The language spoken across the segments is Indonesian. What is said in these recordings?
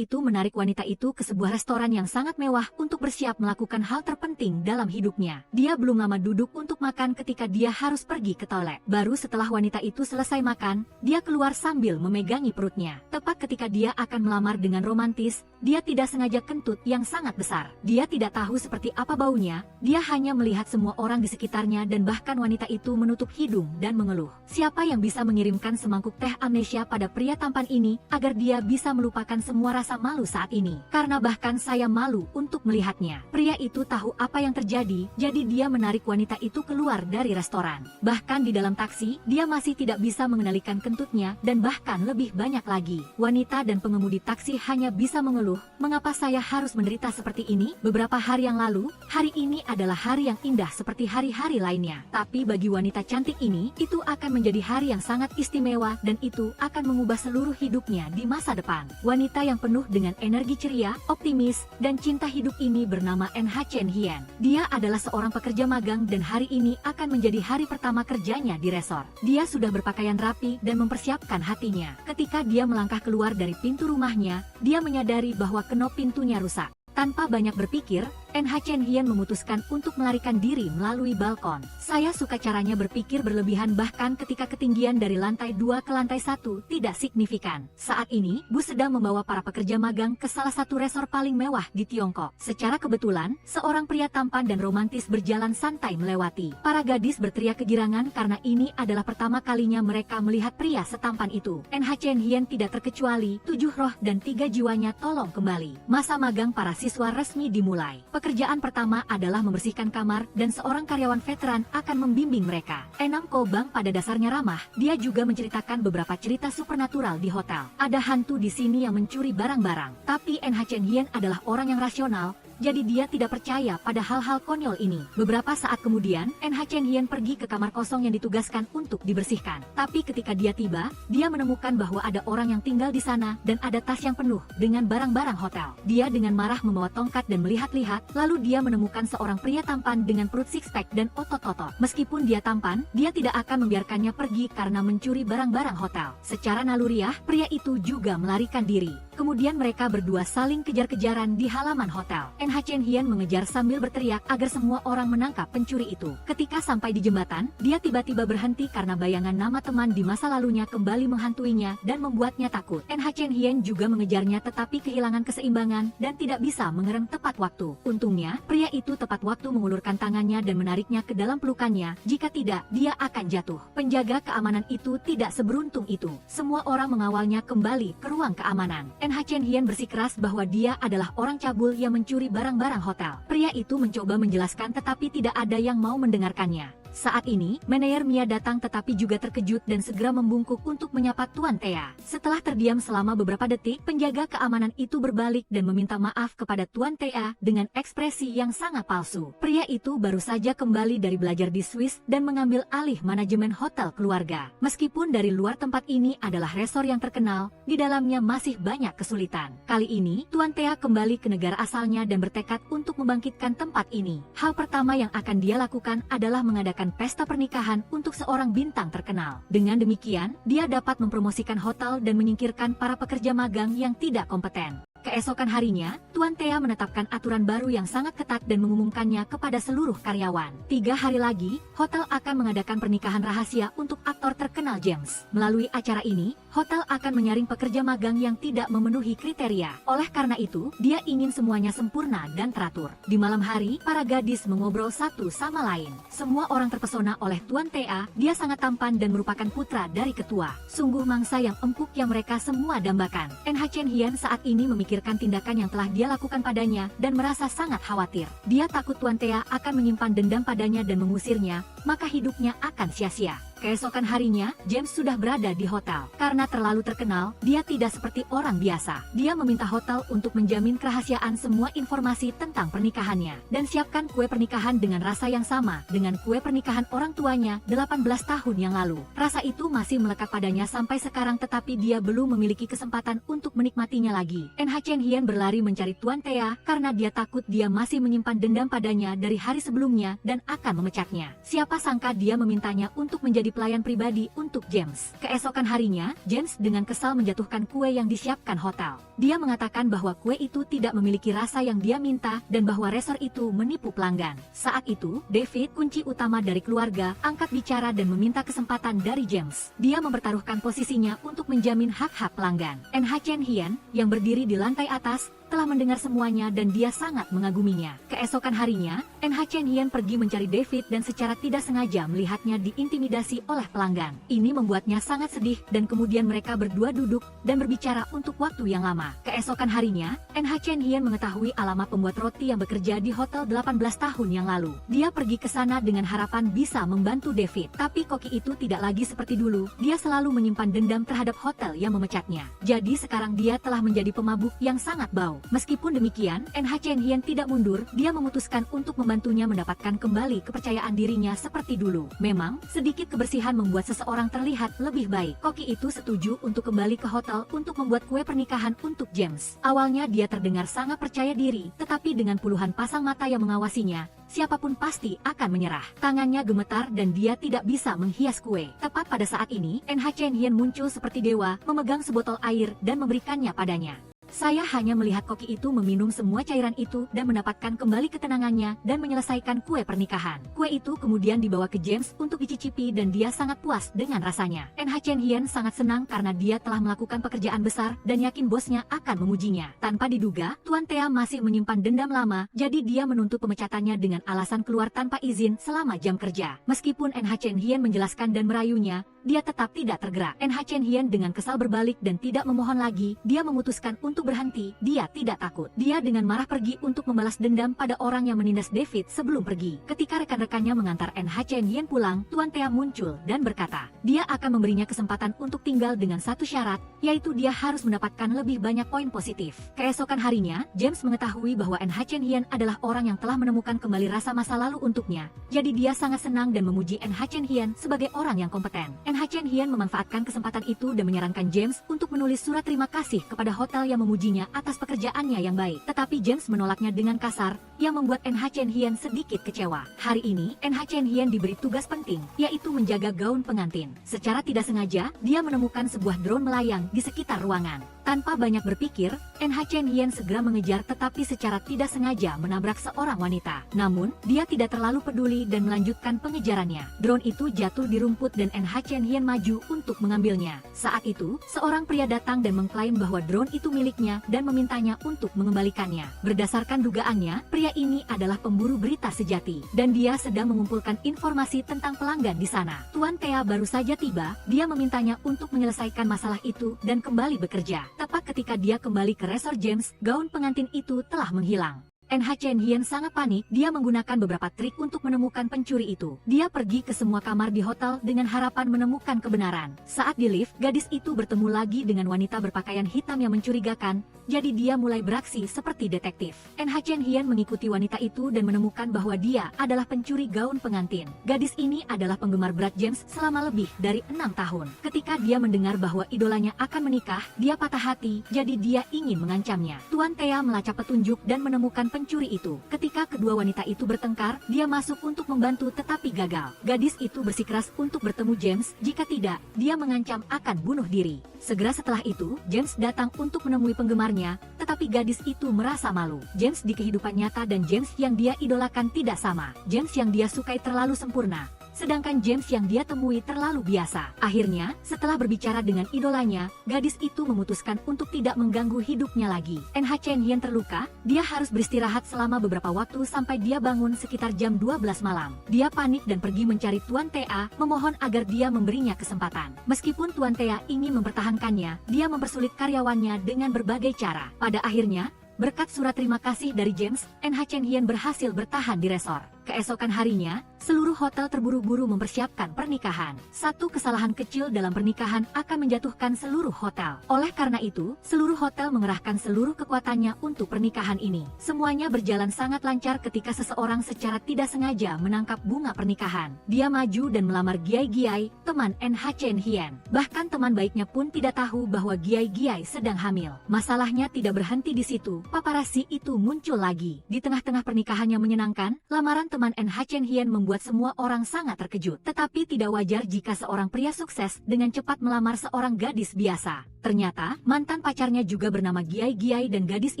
itu menarik wanita itu ke sebuah restoran yang sangat mewah untuk bersiap melakukan hal terpenting dalam hidupnya. Dia belum lama duduk untuk makan ketika dia harus pergi ke toilet. Baru setelah wanita itu selesai makan, dia keluar sambil memegangi perutnya. Tepat ketika dia akan melamar dengan romantis, dia tidak sengaja kentut yang sangat besar. Dia tidak tahu seperti apa baunya, dia hanya melihat semua orang di sekitarnya dan bahkan wanita itu menutup hidung dan mengeluh. Siapa yang bisa mengirimkan semangkuk teh amnesia pada pria tampan ini agar dia bisa melupakan semua rasa malu saat ini? Karena bahkan saya malu untuk melihatnya. Pria itu tahu apa yang terjadi, jadi dia menarik wanita itu keluar dari restoran. Bahkan di dalam taksi, dia masih tidak bisa mengendalikan kentutnya dan bahkan lebih banyak lagi. Wanita dan pengemudi taksi hanya bisa mengeluh, mengapa saya harus menderita seperti ini? Beberapa hari yang lalu, hari ini adalah hari yang indah seperti hari-hari lainnya. Tapi bagi wanita cantik ini, itu akan menjadi hari yang sangat istimewa dan itu akan mengubah seluruh hidupnya di masa depan. Wanita yang penuh dengan energi ceria, optimis, dan cinta hidup ini bernama NH Chen Hien. Dia adalah seorang pekerja magang dan hari ini akan menjadi hari pertama kerjanya di resort. Dia sudah berpakaian rapi dan mempersiapkan hatinya. Ketika dia melangkah keluar dari pintu rumahnya, dia menyadari bahwa knop pintunya rusak. Tanpa banyak berpikir, NH Chen Hien memutuskan untuk melarikan diri melalui balkon. Saya suka caranya berpikir berlebihan bahkan ketika ketinggian dari lantai 2 ke lantai 1 tidak signifikan. Saat ini, bus sedang membawa para pekerja magang ke salah satu resor paling mewah di Tiongkok. Secara kebetulan, seorang pria tampan dan romantis berjalan santai melewati. Para gadis berteriak kegirangan karena ini adalah pertama kalinya mereka melihat pria setampan itu. NH Chen Hien tidak terkecuali, 7 roh dan 3 jiwanya tolong kembali. Masa magang para siswa resmi dimulai. Pekerjaan pertama adalah membersihkan kamar dan seorang karyawan veteran akan membimbing mereka. Enam Kobang pada dasarnya ramah, dia juga menceritakan beberapa cerita supernatural di hotel. Ada hantu di sini yang mencuri barang-barang. Tapi NH Chen Hien adalah orang yang rasional, jadi dia tidak percaya pada hal-hal konyol ini. Beberapa saat kemudian, NH Chen Hien pergi ke kamar kosong yang ditugaskan untuk dibersihkan. Tapi ketika dia tiba, dia menemukan bahwa ada orang yang tinggal di sana dan ada tas yang penuh dengan barang-barang hotel. Dia dengan marah membawa tongkat dan melihat-lihat, lalu dia menemukan seorang pria tampan dengan perut six-pack dan otot-otot. Meskipun dia tampan, dia tidak akan membiarkannya pergi karena mencuri barang-barang hotel. Secara naluriah, pria itu juga melarikan diri. Kemudian mereka berdua saling kejar-kejaran di halaman hotel. NH Chen Hien mengejar sambil berteriak agar semua orang menangkap pencuri itu. Ketika sampai di jembatan, dia tiba-tiba berhenti karena bayangan nama teman di masa lalunya kembali menghantuinya dan membuatnya takut. NH Chen Hien juga mengejarnya tetapi kehilangan keseimbangan dan tidak bisa mengerem tepat waktu. Untungnya, pria itu tepat waktu mengulurkan tangannya dan menariknya ke dalam pelukannya. Jika tidak, dia akan jatuh. Penjaga keamanan itu tidak seberuntung itu. Semua orang mengawalnya kembali ke ruang keamanan. NH Chen Hien bersikeras bahwa dia adalah orang cabul yang mencuri barang-barang hotel. Pria itu mencoba menjelaskan tetapi tidak ada yang mau mendengarkannya. Saat ini, manajer Mia datang tetapi juga terkejut dan segera membungkuk untuk menyapa Tuan Thea. Setelah terdiam selama beberapa detik, penjaga keamanan itu berbalik dan meminta maaf kepada Tuan Thea dengan ekspresi yang sangat palsu. Pria itu baru saja kembali dari belajar di Swiss dan mengambil alih manajemen hotel keluarga. Meskipun dari luar tempat ini adalah resor yang terkenal, di dalamnya masih banyak kesulitan. Kali ini, Tuan Thea kembali ke negara asalnya dan bertekad untuk membangkitkan tempat ini. Hal pertama yang akan dia lakukan adalah mengadakan pesta pernikahan untuk seorang bintang terkenal. Dengan demikian, dia dapat mempromosikan hotel dan menyingkirkan para pekerja magang yang tidak kompeten. Keesokan harinya, Tuan Thea menetapkan aturan baru yang sangat ketat dan mengumumkannya kepada seluruh karyawan. 3 hari lagi, hotel akan mengadakan pernikahan rahasia untuk aktor terkenal James. Melalui acara ini, hotel akan menyaring pekerja magang yang tidak memenuhi kriteria. Oleh karena itu, dia ingin semuanya sempurna dan teratur. Di malam hari, para gadis mengobrol satu sama lain. Semua orang terpesona oleh Tuan Thea, dia sangat tampan dan merupakan putra dari ketua. Sungguh mangsa yang empuk yang mereka semua dambakan. NH Chen Hien saat ini memikirkan tindakan yang telah dia lakukan padanya dan merasa sangat khawatir. Dia takut Tuan Thea akan menyimpan dendam padanya dan mengusirnya, maka hidupnya akan sia-sia. Keesokan harinya, James sudah berada di hotel. Karena terlalu terkenal, dia tidak seperti orang biasa. Dia meminta hotel untuk menjamin kerahasiaan semua informasi tentang pernikahannya. Dan siapkan kue pernikahan dengan rasa yang sama dengan kue pernikahan orang tuanya 18 tahun yang lalu. Rasa itu masih melekat padanya sampai sekarang tetapi dia belum memiliki kesempatan untuk menikmatinya lagi. NH Chen Hien berlari mencari Tuan Thea karena dia takut dia masih menyimpan dendam padanya dari hari sebelumnya dan akan memecatnya. Siapa sangka dia memintanya untuk menjadi menjadi pelayan pribadi untuk James. Keesokan harinya, James dengan kesal menjatuhkan kue yang disiapkan hotel. Dia mengatakan bahwa kue itu tidak memiliki rasa yang dia minta dan bahwa resor itu menipu pelanggan. Saat itu, David, kunci utama dari keluarga, angkat bicara dan meminta kesempatan dari James. Dia mempertaruhkan posisinya untuk menjamin hak-hak pelanggan. NH Chen Hien, yang berdiri di lantai atas, telah mendengar semuanya dan dia sangat mengaguminya. Keesokan harinya, NH Chen Hien pergi mencari David dan secara tidak sengaja melihatnya diintimidasi oleh pelanggan. Ini membuatnya sangat sedih dan kemudian mereka berdua duduk dan berbicara untuk waktu yang lama. Keesokan harinya, NH Chen Hien mengetahui alamat pembuat roti yang bekerja di hotel 18 tahun yang lalu. Dia pergi ke sana dengan harapan bisa membantu David. Tapi koki itu tidak lagi seperti dulu. Dia selalu menyimpan dendam terhadap hotel yang memecatnya. Jadi sekarang dia telah menjadi pemabuk yang sangat bau. Meskipun demikian, NH Chen Hien tidak mundur, dia memutuskan untuk membantunya mendapatkan kembali kepercayaan dirinya seperti dulu. Memang, sedikit kebersihan membuat seseorang terlihat lebih baik. Koki itu setuju untuk kembali ke hotel untuk membuat kue pernikahan untuk James. Awalnya dia terdengar sangat percaya diri, tetapi dengan puluhan pasang mata yang mengawasinya, siapapun pasti akan menyerah. Tangannya gemetar dan dia tidak bisa menghias kue. Tepat pada saat ini, NH Chen Hien muncul seperti dewa, memegang sebotol air dan memberikannya padanya. Saya hanya melihat koki itu meminum semua cairan itu dan mendapatkan kembali ketenangannya dan menyelesaikan kue pernikahan. Kue itu kemudian dibawa ke James untuk dicicipi dan dia sangat puas dengan rasanya. NH Chen Hien sangat senang karena dia telah melakukan pekerjaan besar dan yakin bosnya akan memujinya. Tanpa diduga, Tuan Thea masih menyimpan dendam lama, jadi dia menuntut pemecatannya dengan alasan keluar tanpa izin selama jam kerja. Meskipun NH Chen Hien menjelaskan dan merayunya, dia tetap tidak tergerak. NH Chen Hien dengan kesal berbalik dan tidak memohon lagi, dia memutuskan untuk berhenti. Dia tidak takut. Dia dengan marah pergi untuk membalas dendam pada orang yang menindas David sebelum pergi. Ketika rekan-rekannya mengantar NH Chen Hien pulang, Tuan Thea muncul dan berkata, dia akan memberinya kesempatan untuk tinggal dengan satu syarat, yaitu dia harus mendapatkan lebih banyak poin positif. Keesokan harinya, James mengetahui bahwa NH Chen Hien adalah orang yang telah menemukan kembali rasa masa lalu untuknya. Jadi dia sangat senang dan memuji NH Chen Hien sebagai orang yang kompeten. NH Chen Hien memanfaatkan kesempatan itu dan menyarankan James untuk menulis surat terima kasih kepada hotel yang memujinya atas pekerjaannya yang baik. Tetapi James menolaknya dengan kasar, yang membuat NH Chen Hien sedikit kecewa. Hari ini, NH Chen Hien diberi tugas penting, yaitu menjaga gaun pengantin. Secara tidak sengaja, dia menemukan sebuah drone melayang di sekitar ruangan. Tanpa banyak berpikir, NH Chen Hien segera mengejar tetapi secara tidak sengaja menabrak seorang wanita. Namun, dia tidak terlalu peduli dan melanjutkan pengejarannya. Drone itu jatuh di rumput dan NH Chen Hien maju untuk mengambilnya. Saat itu, seorang pria datang dan mengklaim bahwa drone itu miliknya dan memintanya untuk mengembalikannya. Berdasarkan dugaannya, pria ini adalah pemburu berita sejati, dan dia sedang mengumpulkan informasi tentang pelanggan di sana. Tuan Thea baru saja tiba, dia memintanya untuk menyelesaikan masalah itu dan kembali bekerja. Tepat ketika dia kembali ke resor James, gaun pengantin itu telah menghilang. NH Chen Hien sangat panik, dia menggunakan beberapa trik untuk menemukan pencuri itu. Dia pergi ke semua kamar di hotel dengan harapan menemukan kebenaran. Saat di lift, gadis itu bertemu lagi dengan wanita berpakaian hitam yang mencurigakan, jadi dia mulai beraksi seperti detektif. NH Chen Hien mengikuti wanita itu dan menemukan bahwa dia adalah pencuri gaun pengantin. Gadis ini adalah penggemar berat James selama lebih dari 6 tahun. Ketika dia mendengar bahwa idolanya akan menikah, dia patah hati, jadi dia ingin mengancamnya. Tuan Thea melacak petunjuk dan menemukan pencuri itu. Ketika kedua wanita itu bertengkar, dia masuk untuk membantu tetapi gagal. Gadis itu bersikeras untuk bertemu James, jika tidak, dia mengancam akan bunuh diri. Segera setelah itu, James datang untuk menemui penggemarnya, tetapi gadis itu merasa malu. James di kehidupan nyata dan James yang dia idolakan tidak sama. James yang dia sukai terlalu sempurna, sedangkan James yang dia temui terlalu biasa. Akhirnya, setelah berbicara dengan idolanya, gadis itu memutuskan untuk tidak mengganggu hidupnya lagi. NH Chen Hien terluka, dia harus beristirahat selama beberapa waktu sampai dia bangun sekitar jam 12 malam. Dia panik dan pergi mencari Tuan Thea, memohon agar dia memberinya kesempatan. Meskipun Tuan Thea ingin mempertahankannya, dia mempersulit karyawannya dengan berbagai cara. Pada akhirnya, berkat surat terima kasih dari James, NH Chen Hien berhasil bertahan di resor. Keesokan harinya, seluruh hotel terburu-buru mempersiapkan pernikahan. Satu kesalahan kecil dalam pernikahan akan menjatuhkan seluruh hotel. Oleh karena itu, seluruh hotel mengerahkan seluruh kekuatannya untuk pernikahan ini. Semuanya berjalan sangat lancar ketika seseorang secara tidak sengaja menangkap bunga pernikahan. Dia maju dan melamar Giai Giai, teman NH Chen Hien. Bahkan teman baiknya pun tidak tahu bahwa Giai Giai sedang hamil. Masalahnya tidak berhenti di situ. Paparazzi itu muncul lagi. Di tengah-tengah pernikahan yang menyenangkan, lamaran teman NH Chen Hian membuat semua orang sangat terkejut. Tetapi tidak wajar jika seorang pria sukses dengan cepat melamar seorang gadis biasa. Ternyata, mantan pacarnya juga bernama Giai Giai dan gadis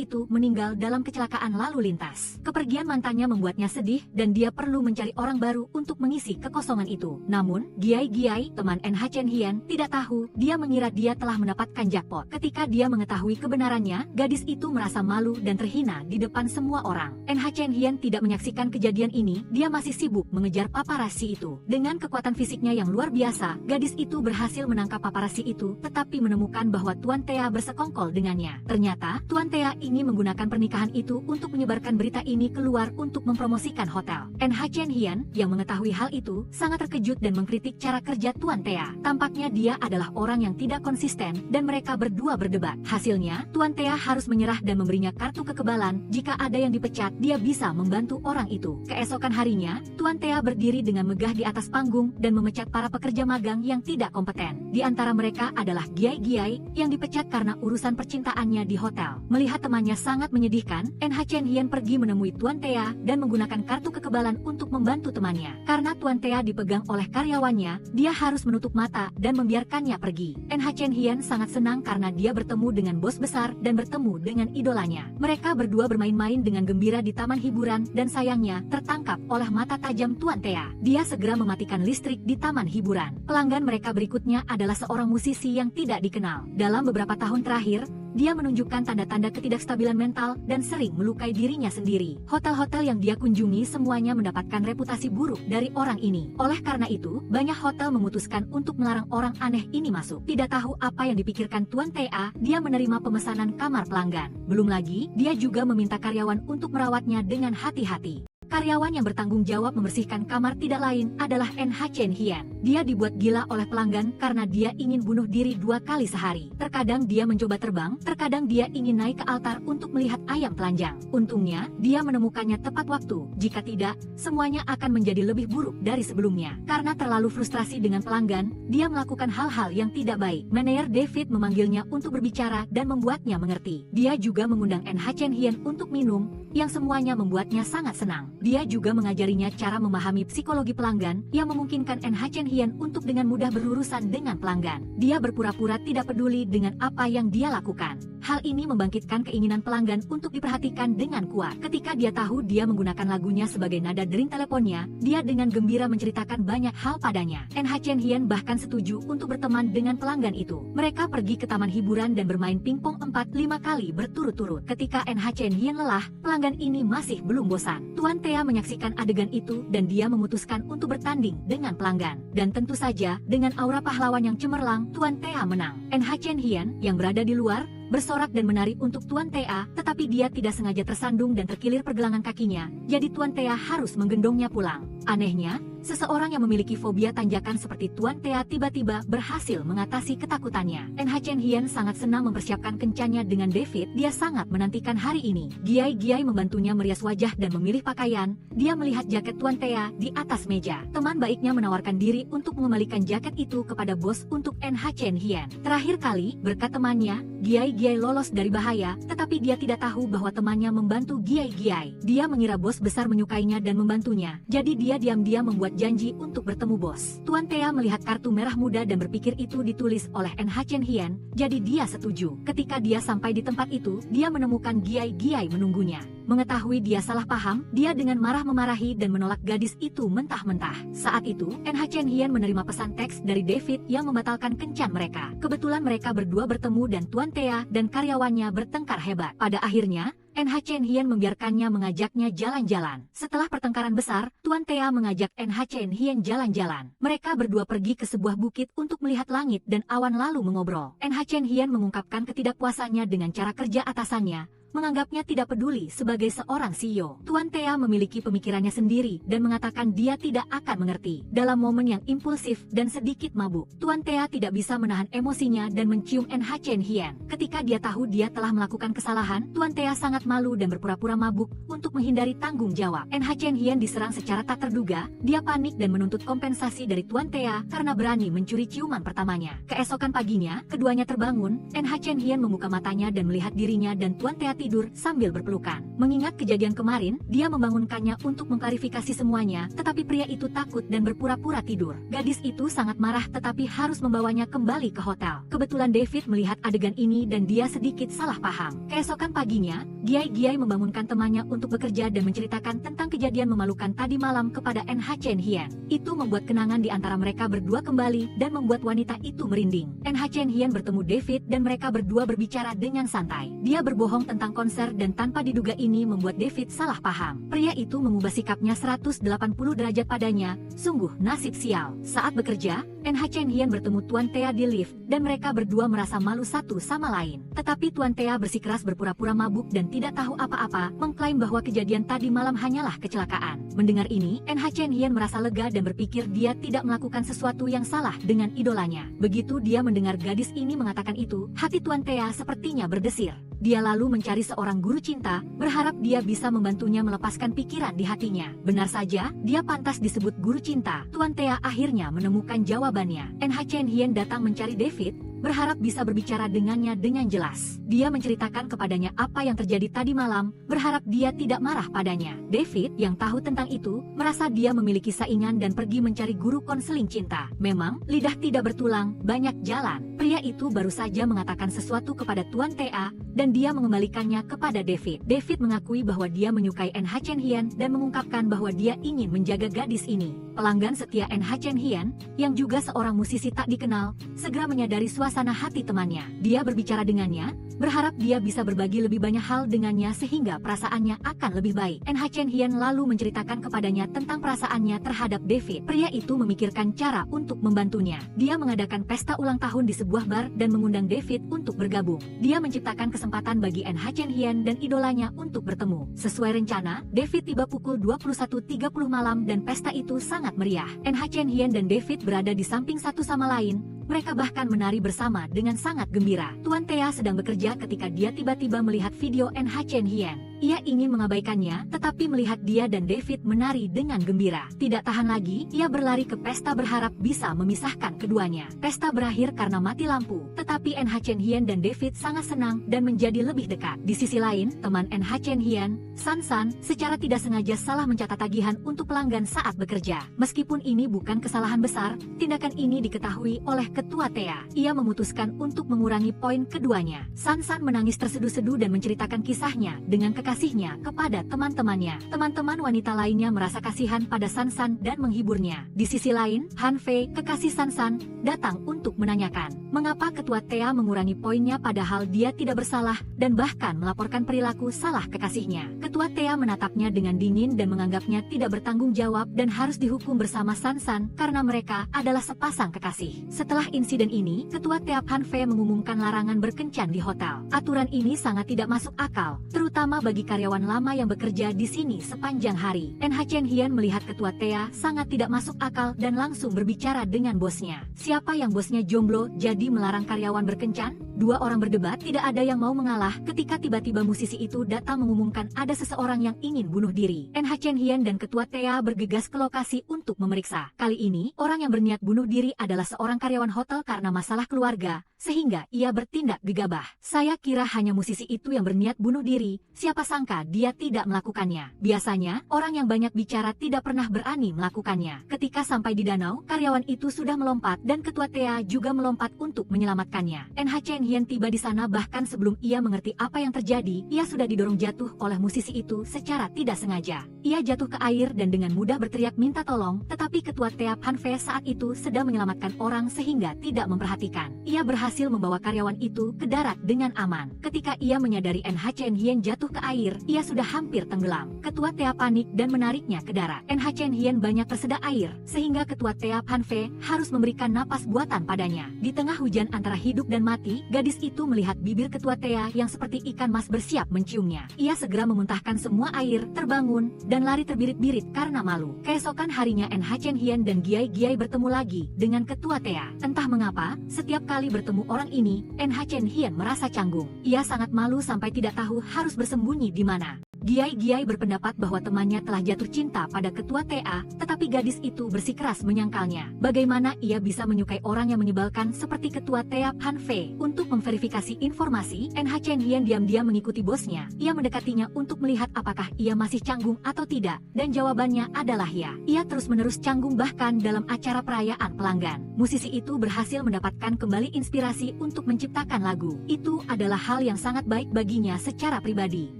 itu meninggal dalam kecelakaan lalu lintas. Kepergian mantannya membuatnya sedih dan dia perlu mencari orang baru untuk mengisi kekosongan itu. Namun, Giai Giai, teman NH Chen Hian, tidak tahu, dia mengira dia telah mendapatkan jackpot. Ketika dia mengetahui kebenarannya, gadis itu merasa malu dan terhina di depan semua orang. NH Chen Hian tidak menyaksikan kejadian ini, dia masih sibuk mengejar paparazzi itu. Dengan kekuatan fisiknya yang luar biasa, gadis itu berhasil menangkap paparazzi itu, tetapi menemukan bahwa Tuan Thea bersekongkol dengannya. Ternyata, Tuan Thea ingin menggunakan pernikahan itu untuk menyebarkan berita ini keluar untuk mempromosikan hotel. NH Chen Hian, yang mengetahui hal itu, sangat terkejut dan mengkritik cara kerja Tuan Thea. Tampaknya dia adalah orang yang tidak konsisten, dan mereka berdua berdebat. Hasilnya, Tuan Thea harus menyerah dan memberinya kartu kekebalan. Jika ada yang dipecat, dia bisa membantu orang itu. Keesokan harinya, Tuan Thea berdiri dengan megah di atas panggung dan memecat para pekerja magang yang tidak kompeten. Di antara mereka adalah Giai Giai, yang dipecat karena urusan percintaannya di hotel. Melihat temannya sangat menyedihkan, NH Chen Hian pergi menemui Tuan Thea dan menggunakan kartu kekebalan untuk membantu temannya. Karena Tuan Thea dipegang oleh karyawannya, dia harus menutup mata dan membiarkannya pergi. NH Chen Hian sangat senang karena dia bertemu dengan bos besar dan bertemu dengan idolanya. Mereka berdua bermain-main dengan gembira di taman hiburan dan sayangnya tertangkap oleh mata tajam Tuan Thea. Dia segera mematikan listrik di taman hiburan. Pelanggan mereka berikutnya adalah seorang musisi yang tidak dikenal. Dalam beberapa tahun terakhir, dia menunjukkan tanda-tanda ketidakstabilan mental dan sering melukai dirinya sendiri. Hotel-hotel yang dia kunjungi semuanya mendapatkan reputasi buruk dari orang ini. Oleh karena itu, banyak hotel memutuskan untuk melarang orang aneh ini masuk. Tidak tahu apa yang dipikirkan Tuan Thea, dia menerima pemesanan kamar pelanggan. Belum lagi, dia juga meminta karyawan untuk merawatnya dengan hati-hati. Karyawan yang bertanggung jawab membersihkan kamar tidak lain adalah NH Chen Hian. Dia dibuat gila oleh pelanggan karena dia ingin bunuh diri 2 kali sehari. Terkadang dia mencoba terbang, terkadang dia ingin naik ke altar untuk melihat ayam telanjang. Untungnya, dia menemukannya tepat waktu. Jika tidak, semuanya akan menjadi lebih buruk dari sebelumnya. Karena terlalu frustrasi dengan pelanggan, dia melakukan hal-hal yang tidak baik. Manajer David memanggilnya untuk berbicara dan membuatnya mengerti. Dia juga mengundang NH Chen Hian untuk minum, yang semuanya membuatnya sangat senang. Dia juga mengajarinya cara memahami psikologi pelanggan yang memungkinkan NH Chen Hian untuk dengan mudah berurusan dengan pelanggan. Dia berpura-pura tidak peduli dengan apa yang dia lakukan. Hal ini membangkitkan keinginan pelanggan untuk diperhatikan dengan kuat. Ketika dia tahu dia menggunakan lagunya sebagai nada dering teleponnya, dia dengan gembira menceritakan banyak hal padanya. NH Chen Hian bahkan setuju untuk berteman dengan pelanggan itu. Mereka pergi ke taman hiburan dan bermain pingpong 4-5 kali berturut-turut. Ketika NH Chen Hian lelah, pelanggan ini masih belum bosan. Tuan Thea menyaksikan adegan itu dan dia memutuskan untuk bertanding dengan pelanggan. Dan tentu saja, dengan aura pahlawan yang cemerlang, Tuan Thea menang. NH Chen Hian, yang berada di luar, bersorak dan menari untuk Tuan Thea, tetapi dia tidak sengaja tersandung dan terkilir pergelangan kakinya, jadi Tuan Thea harus menggendongnya pulang. Anehnya, seseorang yang memiliki fobia tanjakan seperti Tuan Thea tiba-tiba berhasil mengatasi ketakutannya. NH Chen Hian sangat senang mempersiapkan kencannya dengan David, dia sangat menantikan hari ini. Giai Giai membantunya merias wajah dan memilih pakaian, dia melihat jaket Tuan Thea di atas meja. Teman baiknya menawarkan diri untuk mengembalikan jaket itu kepada bos untuk NH Chen Hian. Terakhir kali, berkat temannya, Giai Giai lolos dari bahaya, tetapi dia tidak tahu bahwa temannya membantu Giai Giai. Dia mengira bos besar menyukainya dan membantunya, jadi dia diam-diam membuat janji untuk bertemu bos. Tuan Thea melihat kartu merah muda dan berpikir itu ditulis oleh NH Chen Hian, jadi dia setuju. Ketika dia sampai di tempat itu, dia menemukan Giai Giai menunggunya. Mengetahui dia salah paham, dia dengan marah memarahi dan menolak gadis itu mentah-mentah. Saat itu, NH Chen Hian menerima pesan teks dari David yang membatalkan kencan mereka. Kebetulan mereka berdua bertemu dan Tuan Thea dan karyawannya bertengkar hebat. Pada akhirnya, NH Chen Hian membiarkannya mengajaknya jalan-jalan. Setelah pertengkaran besar, Tuan Thea mengajak NH Chen Hian jalan-jalan. Mereka berdua pergi ke sebuah bukit untuk melihat langit dan awan lalu mengobrol. NH Chen Hian mengungkapkan ketidakpuasannya dengan cara kerja atasannya, menganggapnya tidak peduli sebagai seorang CEO. Tuan Thea memiliki pemikirannya sendiri dan mengatakan dia tidak akan mengerti. Dalam momen yang impulsif dan sedikit mabuk, Tuan Thea tidak bisa menahan emosinya dan mencium NH Chen Hian. Ketika dia tahu dia telah melakukan kesalahan, Tuan Thea sangat malu dan berpura-pura mabuk untuk menghindari tanggung jawab. NH Chen Hian diserang secara tak terduga, dia panik dan menuntut kompensasi dari Tuan Thea karena berani mencuri ciuman pertamanya. Keesokan paginya, keduanya terbangun, NH Chen Hian membuka matanya dan melihat dirinya dan Tuan Thea tidur sambil berpelukan. Mengingat kejadian kemarin, dia membangunkannya untuk mengklarifikasi semuanya, tetapi pria itu takut dan berpura-pura tidur. Gadis itu sangat marah tetapi harus membawanya kembali ke hotel. Kebetulan David melihat adegan ini dan dia sedikit salah paham. Keesokan paginya, Giai membangunkan temannya untuk bekerja dan menceritakan tentang kejadian memalukan tadi malam kepada NH Chen Hian. Itu membuat kenangan di antara mereka berdua kembali dan membuat wanita itu merinding. NH Chen Hian bertemu David dan mereka berdua berbicara dengan santai. Dia berbohong tentang konser dan tanpa diduga ini membuat David salah paham. Pria itu mengubah sikapnya 180 derajat padanya, sungguh nasib sial. Saat bekerja, NH Chen Hian bertemu Tuan Thea di lift dan mereka berdua merasa malu satu sama lain. Tetapi Tuan Thea bersikeras berpura-pura mabuk dan tidak tahu apa-apa, mengklaim bahwa kejadian tadi malam hanyalah kecelakaan. Mendengar ini, NH Chen Hian merasa lega dan berpikir dia tidak melakukan sesuatu yang salah dengan idolanya. Begitu dia mendengar gadis ini mengatakan itu, hati Tuan Thea sepertinya berdesir. Dia lalu mencari seorang guru cinta, berharap dia bisa membantunya melepaskan pikiran di hatinya. Benar saja, dia pantas disebut guru cinta. Tuan Thea akhirnya menemukan jawabannya. NH Chen Hian datang mencari David, berharap bisa berbicara dengannya dengan jelas. Dia menceritakan kepadanya apa yang terjadi tadi malam, berharap dia tidak marah padanya. David, yang tahu tentang itu, merasa dia memiliki saingan dan pergi mencari guru konseling cinta. Memang, lidah tidak bertulang, banyak jalan. Pria itu baru saja mengatakan sesuatu kepada Tuan Thea, dan dia mengembalikannya kepada David. David mengakui bahwa dia menyukai NH Chen Hian dan mengungkapkan bahwa dia ingin menjaga gadis ini. Pelanggan setia NH Chen Hian, yang juga seorang musisi tak dikenal, segera menyadari suasana hati temannya. Dia berbicara dengannya, berharap dia bisa berbagi lebih banyak hal dengannya sehingga perasaannya akan lebih baik. NH Chen Hian lalu menceritakan kepadanya tentang perasaannya terhadap David. Pria itu memikirkan cara untuk membantunya. Dia mengadakan pesta ulang tahun di sebuah bar dan mengundang David untuk bergabung. Dia menciptakan kesempatan bagi NH Chen Hian dan idolanya untuk bertemu. Sesuai rencana, David tiba pukul 21.30 malam dan pesta itu sangat meriah. NH Chen Hian dan David berada di samping satu sama lain. Mereka bahkan menari bersama dengan sangat gembira. Tuan Thea sedang bekerja ketika dia tiba-tiba melihat video NH Chen Hian. Ia ingin mengabaikannya, tetapi melihat dia dan David menari dengan gembira. Tidak tahan lagi, ia berlari ke pesta berharap bisa memisahkan keduanya. Pesta berakhir karena mati lampu, tetapi NH Chen Hian dan David sangat senang dan menjadi lebih dekat. Di sisi lain, teman NH Chen Hian, San San, secara tidak sengaja salah mencatat tagihan untuk pelanggan saat bekerja. Meskipun ini bukan kesalahan besar, tindakan ini diketahui oleh Ketua Thea. Ia memutuskan untuk mengurangi poin keduanya. San San menangis terseduh-seduh dan menceritakan kisahnya dengan kekasihnya kepada teman-temannya. Teman-teman wanita lainnya merasa kasihan pada San San dan menghiburnya. Di sisi lain, Han Fei, kekasih San San, datang untuk menanyakan mengapa Ketua Thea mengurangi poinnya padahal dia tidak bersalah dan bahkan melaporkan perilaku salah kekasihnya. Ketua Thea menatapnya dengan dingin dan menganggapnya tidak bertanggung jawab dan harus dihukum bersama San San karena mereka adalah sepasang kekasih. Setelah insiden ini, Ketua Thea Han Fei mengumumkan larangan berkencan di hotel. Aturan ini sangat tidak masuk akal, terutama bagi karyawan lama yang bekerja di sini sepanjang hari. NH Chen Hian melihat Ketua Thea sangat tidak masuk akal dan langsung berbicara dengan bosnya. Siapa yang bosnya jomblo jadi melarang karyawan berkencan? Dua orang berdebat, tidak ada yang mau mengalah ketika tiba-tiba musisi itu datang mengumumkan ada seseorang yang ingin bunuh diri. NH Chen Hian dan Ketua Thea bergegas ke lokasi untuk memeriksa. Kali ini, orang yang berniat bunuh diri adalah seorang karyawan hotel karena masalah keluarga, sehingga ia bertindak gegabah. Saya kira hanya musisi itu yang berniat bunuh diri, siapa sangka dia tidak melakukannya. Biasanya, orang yang banyak bicara tidak pernah berani melakukannya. Ketika sampai di danau, karyawan itu sudah melompat dan Ketua Thea juga melompat untuk menyelamatkannya. NH Chen Hian tiba di sana bahkan sebelum ia mengerti apa yang terjadi, ia sudah didorong jatuh oleh musisi itu secara tidak sengaja. Ia jatuh ke air dan dengan mudah berteriak minta tolong, tetapi Ketua Thea Han Fei saat itu sedang menyelamatkan orang sehingga tidak memperhatikan. Ia berhasil membawa karyawan itu ke darat dengan aman. Ketika ia menyadari NH Chen Hian jatuh ke air, ia sudah hampir tenggelam. Ketua Thea panik dan menariknya ke darat. NH Chen Hian banyak tersedak air, sehingga Ketua Thea Han Fei harus memberikan napas buatan padanya. Di tengah hujan antara hidup dan mati, gadis itu melihat bibir Ketua Thea yang seperti ikan mas bersiap menciumnya. Ia segera memuntahkan semua air, terbangun, dan lari terbirit-birit karena malu. Keesokan harinya NH Chen Hian dan Giai bertemu lagi dengan Ketua Thea. Entah mengapa, setiap kali bertemu orang ini, NH Chen Hian merasa canggung. Ia sangat malu sampai tidak tahu harus bersembunyi di mana. Giai berpendapat bahwa temannya telah jatuh cinta pada ketua TA, tetapi gadis itu bersikeras menyangkalnya. Bagaimana ia bisa menyukai orang yang menyebalkan seperti ketua TA Han Fei? Untuk memverifikasi informasi, NH Chen Hian diam-diam mengikuti bosnya. Ia mendekatinya untuk melihat apakah ia masih canggung atau tidak, dan jawabannya adalah ya. Ia terus-menerus canggung bahkan dalam acara perayaan pelanggan. Musisi itu berhasil mendapatkan kembali inspirasi untuk menciptakan lagu. Itu adalah hal yang sangat baik baginya secara pribadi.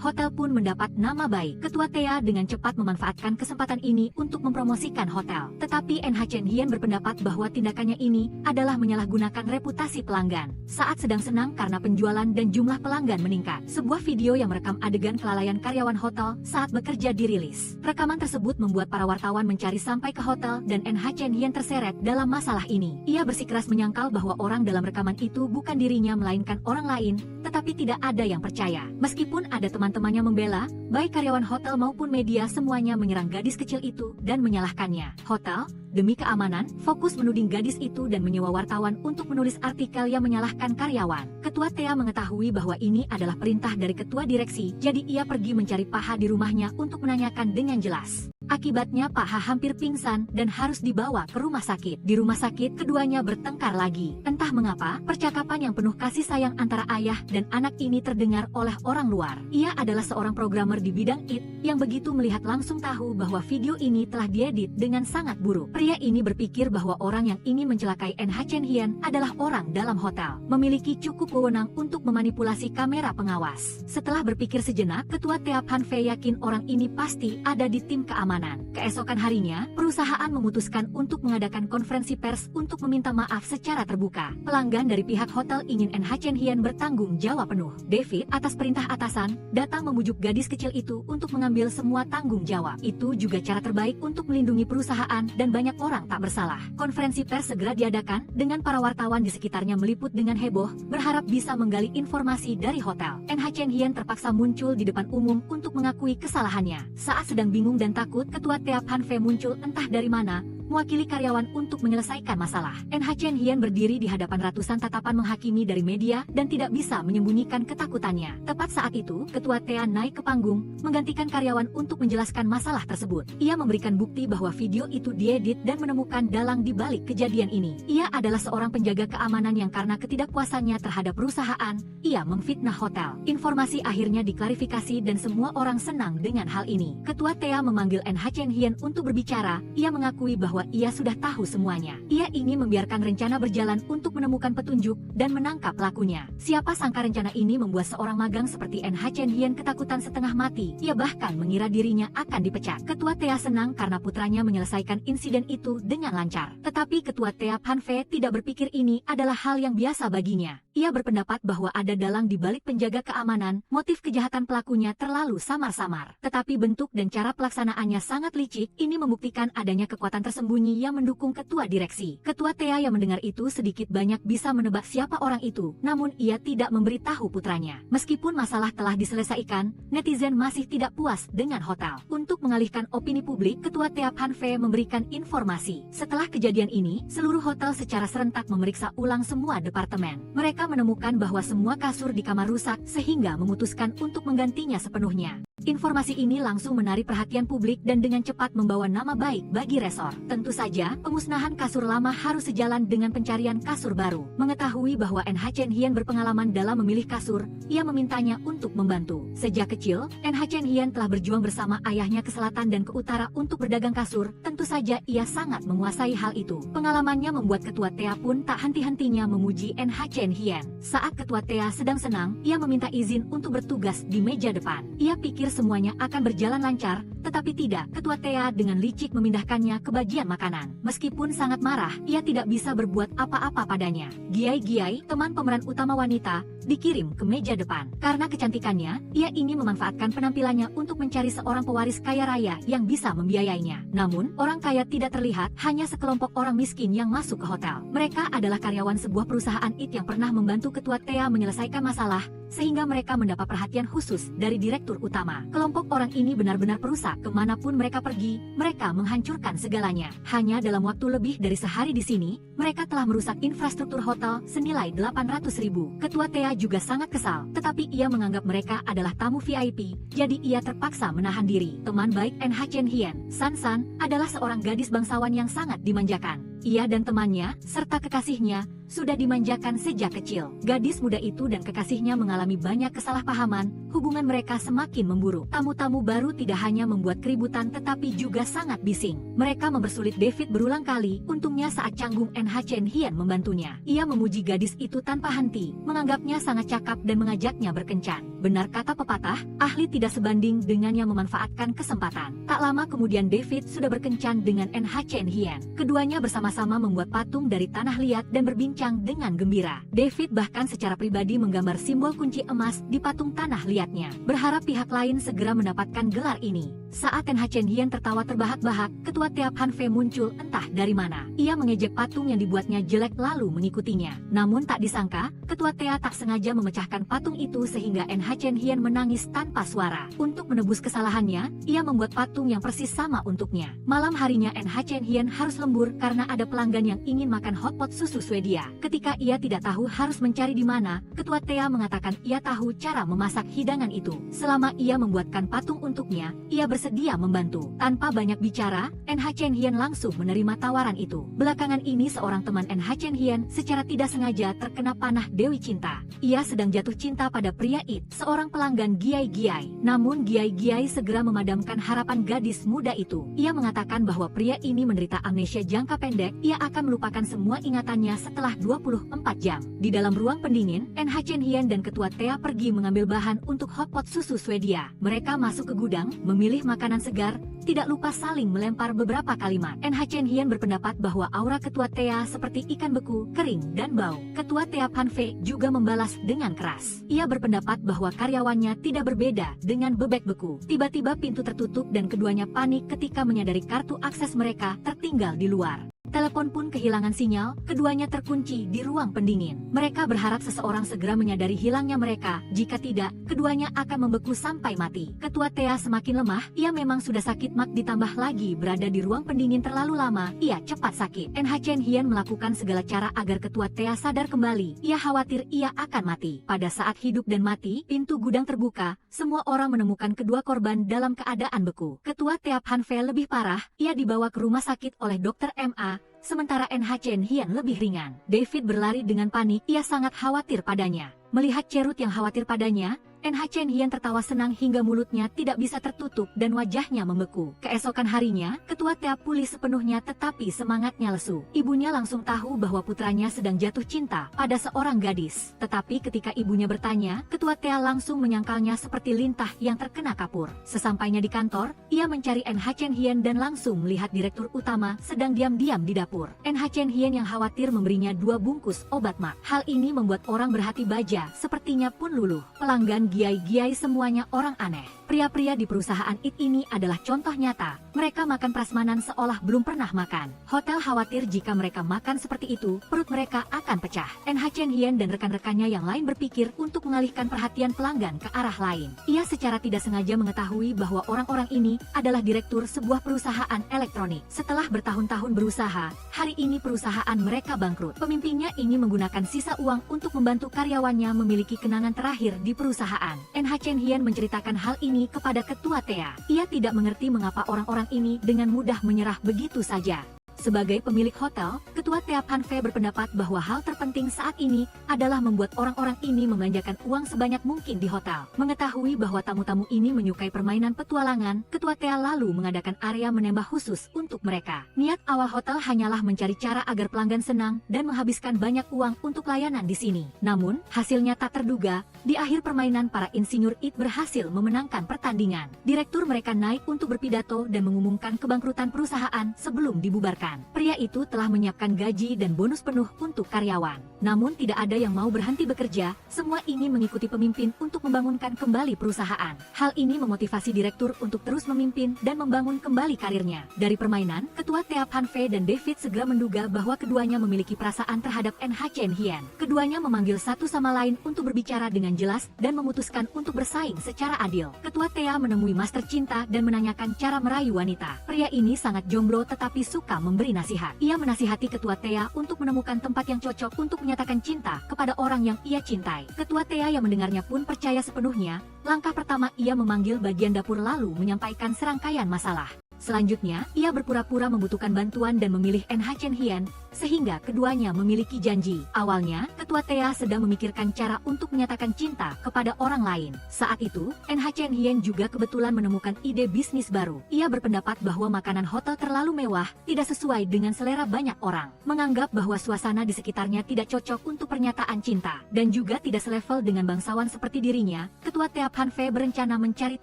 Hotel pun mendapat nama baik. Ketua Tea dengan cepat memanfaatkan kesempatan ini untuk mempromosikan hotel. Tetapi NH Chen Hian berpendapat bahwa tindakannya ini adalah menyalahgunakan reputasi pelanggan. Saat sedang senang karena penjualan dan jumlah pelanggan meningkat, sebuah video yang merekam adegan kelalaian karyawan hotel saat bekerja dirilis. Rekaman tersebut membuat para wartawan mencari sampai ke hotel dan NH Chen Hian terseret dalam masalah ini. Ia bersikeras menyangkal bahwa orang dalam rekaman itu bukan dirinya melainkan orang lain, tetapi tidak ada yang percaya. Meskipun ada teman-temannya membela, baik karyawan hotel maupun media semuanya menyerang gadis kecil itu dan menyalahkannya. Hotel, demi keamanan, fokus menuding gadis itu dan menyewa wartawan untuk menulis artikel yang menyalahkan karyawan. Ketua Tea mengetahui bahwa ini adalah perintah dari ketua direksi, jadi ia pergi mencari Pak Ha di rumahnya untuk menanyakan dengan jelas. Akibatnya Pak Ha hampir pingsan dan harus dibawa ke rumah sakit. Di rumah sakit keduanya bertengkar lagi. Entah mengapa, percakapan yang penuh kasih sayang antara ayah dan anak ini terdengar oleh orang luar. Ia adalah seorang programmer di bidang IT yang begitu melihat langsung tahu bahwa video ini telah diedit dengan sangat buruk. Pria ini berpikir bahwa orang yang ingin mencelakai NH Chen Hian adalah orang dalam hotel, memiliki cukup wewenang untuk memanipulasi kamera pengawas. Setelah berpikir sejenak, Ketua Tea Han Fei yakin orang ini pasti ada di tim keamanan. Keesokan harinya, perusahaan memutuskan untuk mengadakan konferensi pers untuk meminta maaf secara terbuka. Pelanggan dari pihak hotel ingin NH Chen Hian bertanggung jawab penuh. David, atas perintah atasan, datang memujuk gadis kecil itu untuk mengambil semua tanggung jawab. Itu juga cara terbaik untuk melindungi perusahaan dan banyak orang tak bersalah. Konferensi pers segera diadakan dengan para wartawan di sekitarnya meliput dengan heboh, berharap bisa menggali informasi dari hotel. NH Chen Hian terpaksa muncul di depan umum untuk mengakui kesalahannya. Saat sedang bingung dan takut, Ketua Tea Han Fei muncul entah dari mana, mewakili karyawan untuk menyelesaikan masalah. NH Chen Hian berdiri di hadapan ratusan tatapan menghakimi dari media dan tidak bisa menyembunyikan ketakutannya. Tepat saat itu, Ketua Tea naik ke panggung, menggantikan karyawan untuk menjelaskan masalah tersebut. Ia memberikan bukti bahwa video itu diedit dan menemukan dalang di balik kejadian ini. Ia adalah seorang penjaga keamanan yang karena ketidakpuasannya terhadap perusahaan, ia memfitnah hotel. Informasi akhirnya diklarifikasi dan semua orang senang dengan hal ini. Ketua Tea memanggil NH Chen Hian untuk berbicara. Ia mengakui bahwa ia sudah tahu semuanya. Ia ingin membiarkan rencana berjalan untuk menemukan petunjuk dan menangkap pelakunya. Siapa sangka rencana ini membuat seorang magang seperti NH Chen Hian ketakutan setengah mati. Ia bahkan mengira dirinya akan dipecat. Ketua Tea senang karena putranya menyelesaikan insiden itu dengan lancar. Tetapi Ketua Tea Han Fei tidak berpikir ini adalah hal yang biasa baginya. Ia berpendapat bahwa ada dalang di balik penjaga keamanan, motif kejahatan pelakunya terlalu samar-samar. Tetapi bentuk dan cara pelaksanaannya sangat licik, ini membuktikan adanya kekuatan tersembunyi yang mendukung ketua direksi. Ketua Tea yang mendengar itu sedikit banyak bisa menebak siapa orang itu, namun ia tidak memberitahu putranya. Meskipun masalah telah diselesaikan, netizen masih tidak puas dengan hotel. Untuk mengalihkan opini publik, Ketua Tea Han Fei memberikan informasi. Setelah kejadian ini, seluruh hotel secara serentak memeriksa ulang semua departemen. Mereka menemukan bahwa semua kasur di kamar rusak sehingga memutuskan untuk menggantinya sepenuhnya. Informasi ini langsung menarik perhatian publik dan dengan cepat membawa nama baik bagi resor. Tentu saja, pemusnahan kasur lama harus sejalan dengan pencarian kasur baru. Mengetahui bahwa NH Chen Hian berpengalaman dalam memilih kasur, ia memintanya untuk membantu. Sejak kecil, NH Chen Hian telah berjuang bersama ayahnya ke selatan dan ke utara untuk berdagang kasur. Tentu saja ia sangat menguasai hal itu. Pengalamannya membuat Ketua Tea pun tak henti-hentinya memuji NH Chen Hian. Saat Ketua Tea sedang senang, ia meminta izin untuk bertugas di meja depan. Ia pikir semuanya akan berjalan lancar, tetapi tidak. Ketua Tea dengan licik memindahkannya ke bagian makanan. Meskipun sangat marah, ia tidak bisa berbuat apa-apa padanya. Giai, teman pemeran utama wanita, dikirim ke meja depan. Karena kecantikannya, ia ingin memanfaatkan penampilannya untuk mencari seorang pewaris kaya raya yang bisa membiayainya. Namun, orang kaya tidak terlihat, hanya sekelompok orang miskin yang masuk ke hotel. Mereka adalah karyawan sebuah perusahaan IT yang pernah membantu Ketua Tea menyelesaikan masalah, sehingga mereka mendapat perhatian khusus dari direktur utama. Kelompok orang ini benar-benar perusak. Kemanapun mereka pergi, mereka menghancurkan segalanya. Hanya dalam waktu lebih dari sehari di sini, mereka telah merusak infrastruktur hotel senilai 800.000. Ketua Tea juga sangat kesal, tetapi ia menganggap mereka adalah tamu VIP, jadi ia terpaksa menahan diri. Teman baik NH Chen Hien, San San, adalah seorang gadis bangsawan yang sangat dimanjakan. Ia dan temannya, serta kekasihnya, sudah dimanjakan sejak kecil. Gadis muda itu dan kekasihnya mengalami banyak kesalahpahaman, hubungan mereka semakin memburuk. Tamu-tamu baru tidak hanya membuat keributan tetapi juga sangat bising. Mereka mempersulit David berulang kali, untungnya saat canggung NH Chen Hien membantunya. Ia memuji gadis itu tanpa henti, menganggapnya sangat cakap dan mengajaknya berkencan. Benar kata pepatah, ahli tidak sebanding dengan yang memanfaatkan kesempatan. Tak lama kemudian David sudah berkencan dengan NH Chen Hien. Keduanya bersama-sama membuat patung dari tanah liat dan berbincang dengan gembira. David bahkan secara pribadi menggambar simbol kunci emas di patung tanah liatnya, berharap pihak lain segera mendapatkan gelar ini. Saat NH Chen Hien tertawa terbahak-bahak, ketua Tiap Han Fei muncul entah dari mana. Ia mengejek patung yang dibuatnya jelek lalu mengikutinya. Namun tak disangka, ketua Tia tak sengaja memecahkan patung itu sehingga NH Chen Hien menangis tanpa suara. Untuk menebus kesalahannya, ia membuat patung yang persis sama untuknya. Malam harinya NH Chen Hien harus lembur karena ada pelanggan yang ingin makan hotpot susu Swedia. Ketika ia tidak tahu harus mencari di mana, ketua Tia mengatakan ia tahu cara memasak hidangan itu. Selama ia membuatkan patung untuknya, ia bersedia membantu. Tanpa banyak bicara, NH Chen Hien langsung menerima tawaran itu. Belakangan ini seorang teman NH Chen Hien secara tidak sengaja terkena panah Dewi Cinta. Ia sedang jatuh cinta pada pria It, seorang pelanggan Giai Giai. Namun Giai Giai segera memadamkan harapan gadis muda itu. Ia mengatakan bahwa pria ini menderita amnesia jangka pendek, ia akan melupakan semua ingatannya setelah 24 jam. Di dalam ruang pendingin, NH Chen Hien dan ketua Tia pergi mengambil bahan untuk hotpot susu Swedia. Mereka masuk ke gudang, memilih makanan segar, tidak lupa saling melempar beberapa kalimat. NH Chen Hien berpendapat bahwa aura ketua Tia seperti ikan beku, kering, dan bau. Ketua Tia Han Fei juga membalas dengan keras. Ia berpendapat bahwa karyawannya tidak berbeda dengan bebek beku. Tiba-tiba pintu tertutup dan keduanya panik ketika menyadari kartu akses mereka tertinggal di luar. Telepon pun kehilangan sinyal, keduanya terkunci di ruang pendingin. Mereka berharap seseorang segera menyadari hilangnya mereka, jika tidak, keduanya akan membeku sampai mati. Ketua Tia semakin lemah, ia memang sudah sakit mak ditambah lagi berada di ruang pendingin terlalu lama, ia cepat sakit. NH Chen Hien melakukan segala cara agar ketua Tia sadar kembali, ia khawatir ia akan mati. Pada saat hidup dan mati, pintu gudang terbuka, semua orang menemukan kedua korban dalam keadaan beku. Ketua Tiap Han Fei lebih parah, ia dibawa ke rumah sakit oleh dokter MA, sementara NH Chen Hien lebih ringan. David berlari dengan panik, ia sangat khawatir padanya. Melihat Cerut yang khawatir padanya, NH Chen Hien tertawa senang hingga mulutnya tidak bisa tertutup dan wajahnya membeku. Keesokan harinya, ketua Tia pulih sepenuhnya tetapi semangatnya lesu. Ibunya langsung tahu bahwa putranya sedang jatuh cinta pada seorang gadis. Tetapi ketika ibunya bertanya, ketua Tia langsung menyangkalnya seperti lintah yang terkena kapur. Sesampainya di kantor, ia mencari NH Chen Hien dan langsung melihat direktur utama sedang diam-diam di dapur. NH Chen Hien yang khawatir memberinya 2 bungkus obat mak. Hal ini membuat orang berhati baja, sepertinya pun luluh. Pelanggan Giai-Giai semuanya orang aneh. Pria-pria di perusahaan IT ini adalah contoh nyata. Mereka makan prasmanan seolah belum pernah makan. Hotel khawatir jika mereka makan seperti itu, perut mereka akan pecah. NH Chen Hien dan rekan-rekannya yang lain berpikir untuk mengalihkan perhatian pelanggan ke arah lain. Ia secara tidak sengaja mengetahui bahwa orang-orang ini adalah direktur sebuah perusahaan elektronik. Setelah bertahun-tahun berusaha, hari ini perusahaan mereka bangkrut. Pemimpinnya ingin menggunakan sisa uang untuk membantu karyawannya memiliki kenangan terakhir di perusahaan. NH Chen Hien menceritakan hal ini kepada ketua Tia. Ia tidak mengerti mengapa orang-orang ini dengan mudah menyerah begitu saja. Sebagai pemilik hotel, ketua Tiap Han Fei berpendapat bahwa hal terpenting saat ini adalah membuat orang-orang ini membelanjakan uang sebanyak mungkin di hotel. Mengetahui bahwa tamu-tamu ini menyukai permainan petualangan, ketua Tia lalu mengadakan area menembak khusus untuk mereka. Niat awal hotel hanyalah mencari cara agar pelanggan senang dan menghabiskan banyak uang untuk layanan di sini. Namun, hasilnya tak terduga, di akhir permainan para insinyur IT berhasil memenangkan pertandingan. Direktur mereka naik untuk berpidato dan mengumumkan kebangkrutan perusahaan sebelum dibubarkan. Pria itu telah menyiapkan gaji dan bonus penuh untuk karyawan. Namun tidak ada yang mau berhenti bekerja, semua ingin mengikuti pemimpin untuk membangunkan kembali perusahaan. Hal ini memotivasi direktur untuk terus memimpin dan membangun kembali karirnya. Dari permainan, ketua Tiap Han Fei dan David segera menduga bahwa keduanya memiliki perasaan terhadap NH Chen Hien. Keduanya memanggil satu sama lain untuk berbicara dengan jelas dan memutuskan untuk bersaing secara adil. Ketua Tia menemui Master Cinta dan menanyakan cara merayu wanita. Pria ini sangat jomblo tetapi suka memberi nasihat. Ia menasihati Ketua Thea untuk menemukan tempat yang cocok untuk menyatakan cinta kepada orang yang ia cintai. Ketua Thea yang mendengarnya pun percaya sepenuhnya. Langkah pertama, ia memanggil bagian dapur lalu menyampaikan serangkaian masalah. Selanjutnya, ia berpura-pura membutuhkan bantuan dan memilih NH Chen Hien, sehingga keduanya memiliki janji. Awalnya, Ketua Thea sedang memikirkan cara untuk menyatakan cinta kepada orang lain. Saat itu, NH Chen Hien juga kebetulan menemukan ide bisnis baru. Ia berpendapat bahwa makanan hotel terlalu mewah, tidak sesuai dengan selera banyak orang. Menganggap bahwa suasana di sekitarnya tidak cocok untuk pernyataan cinta, dan juga tidak selevel dengan bangsawan seperti dirinya, Ketua Thea Han Fei berencana mencari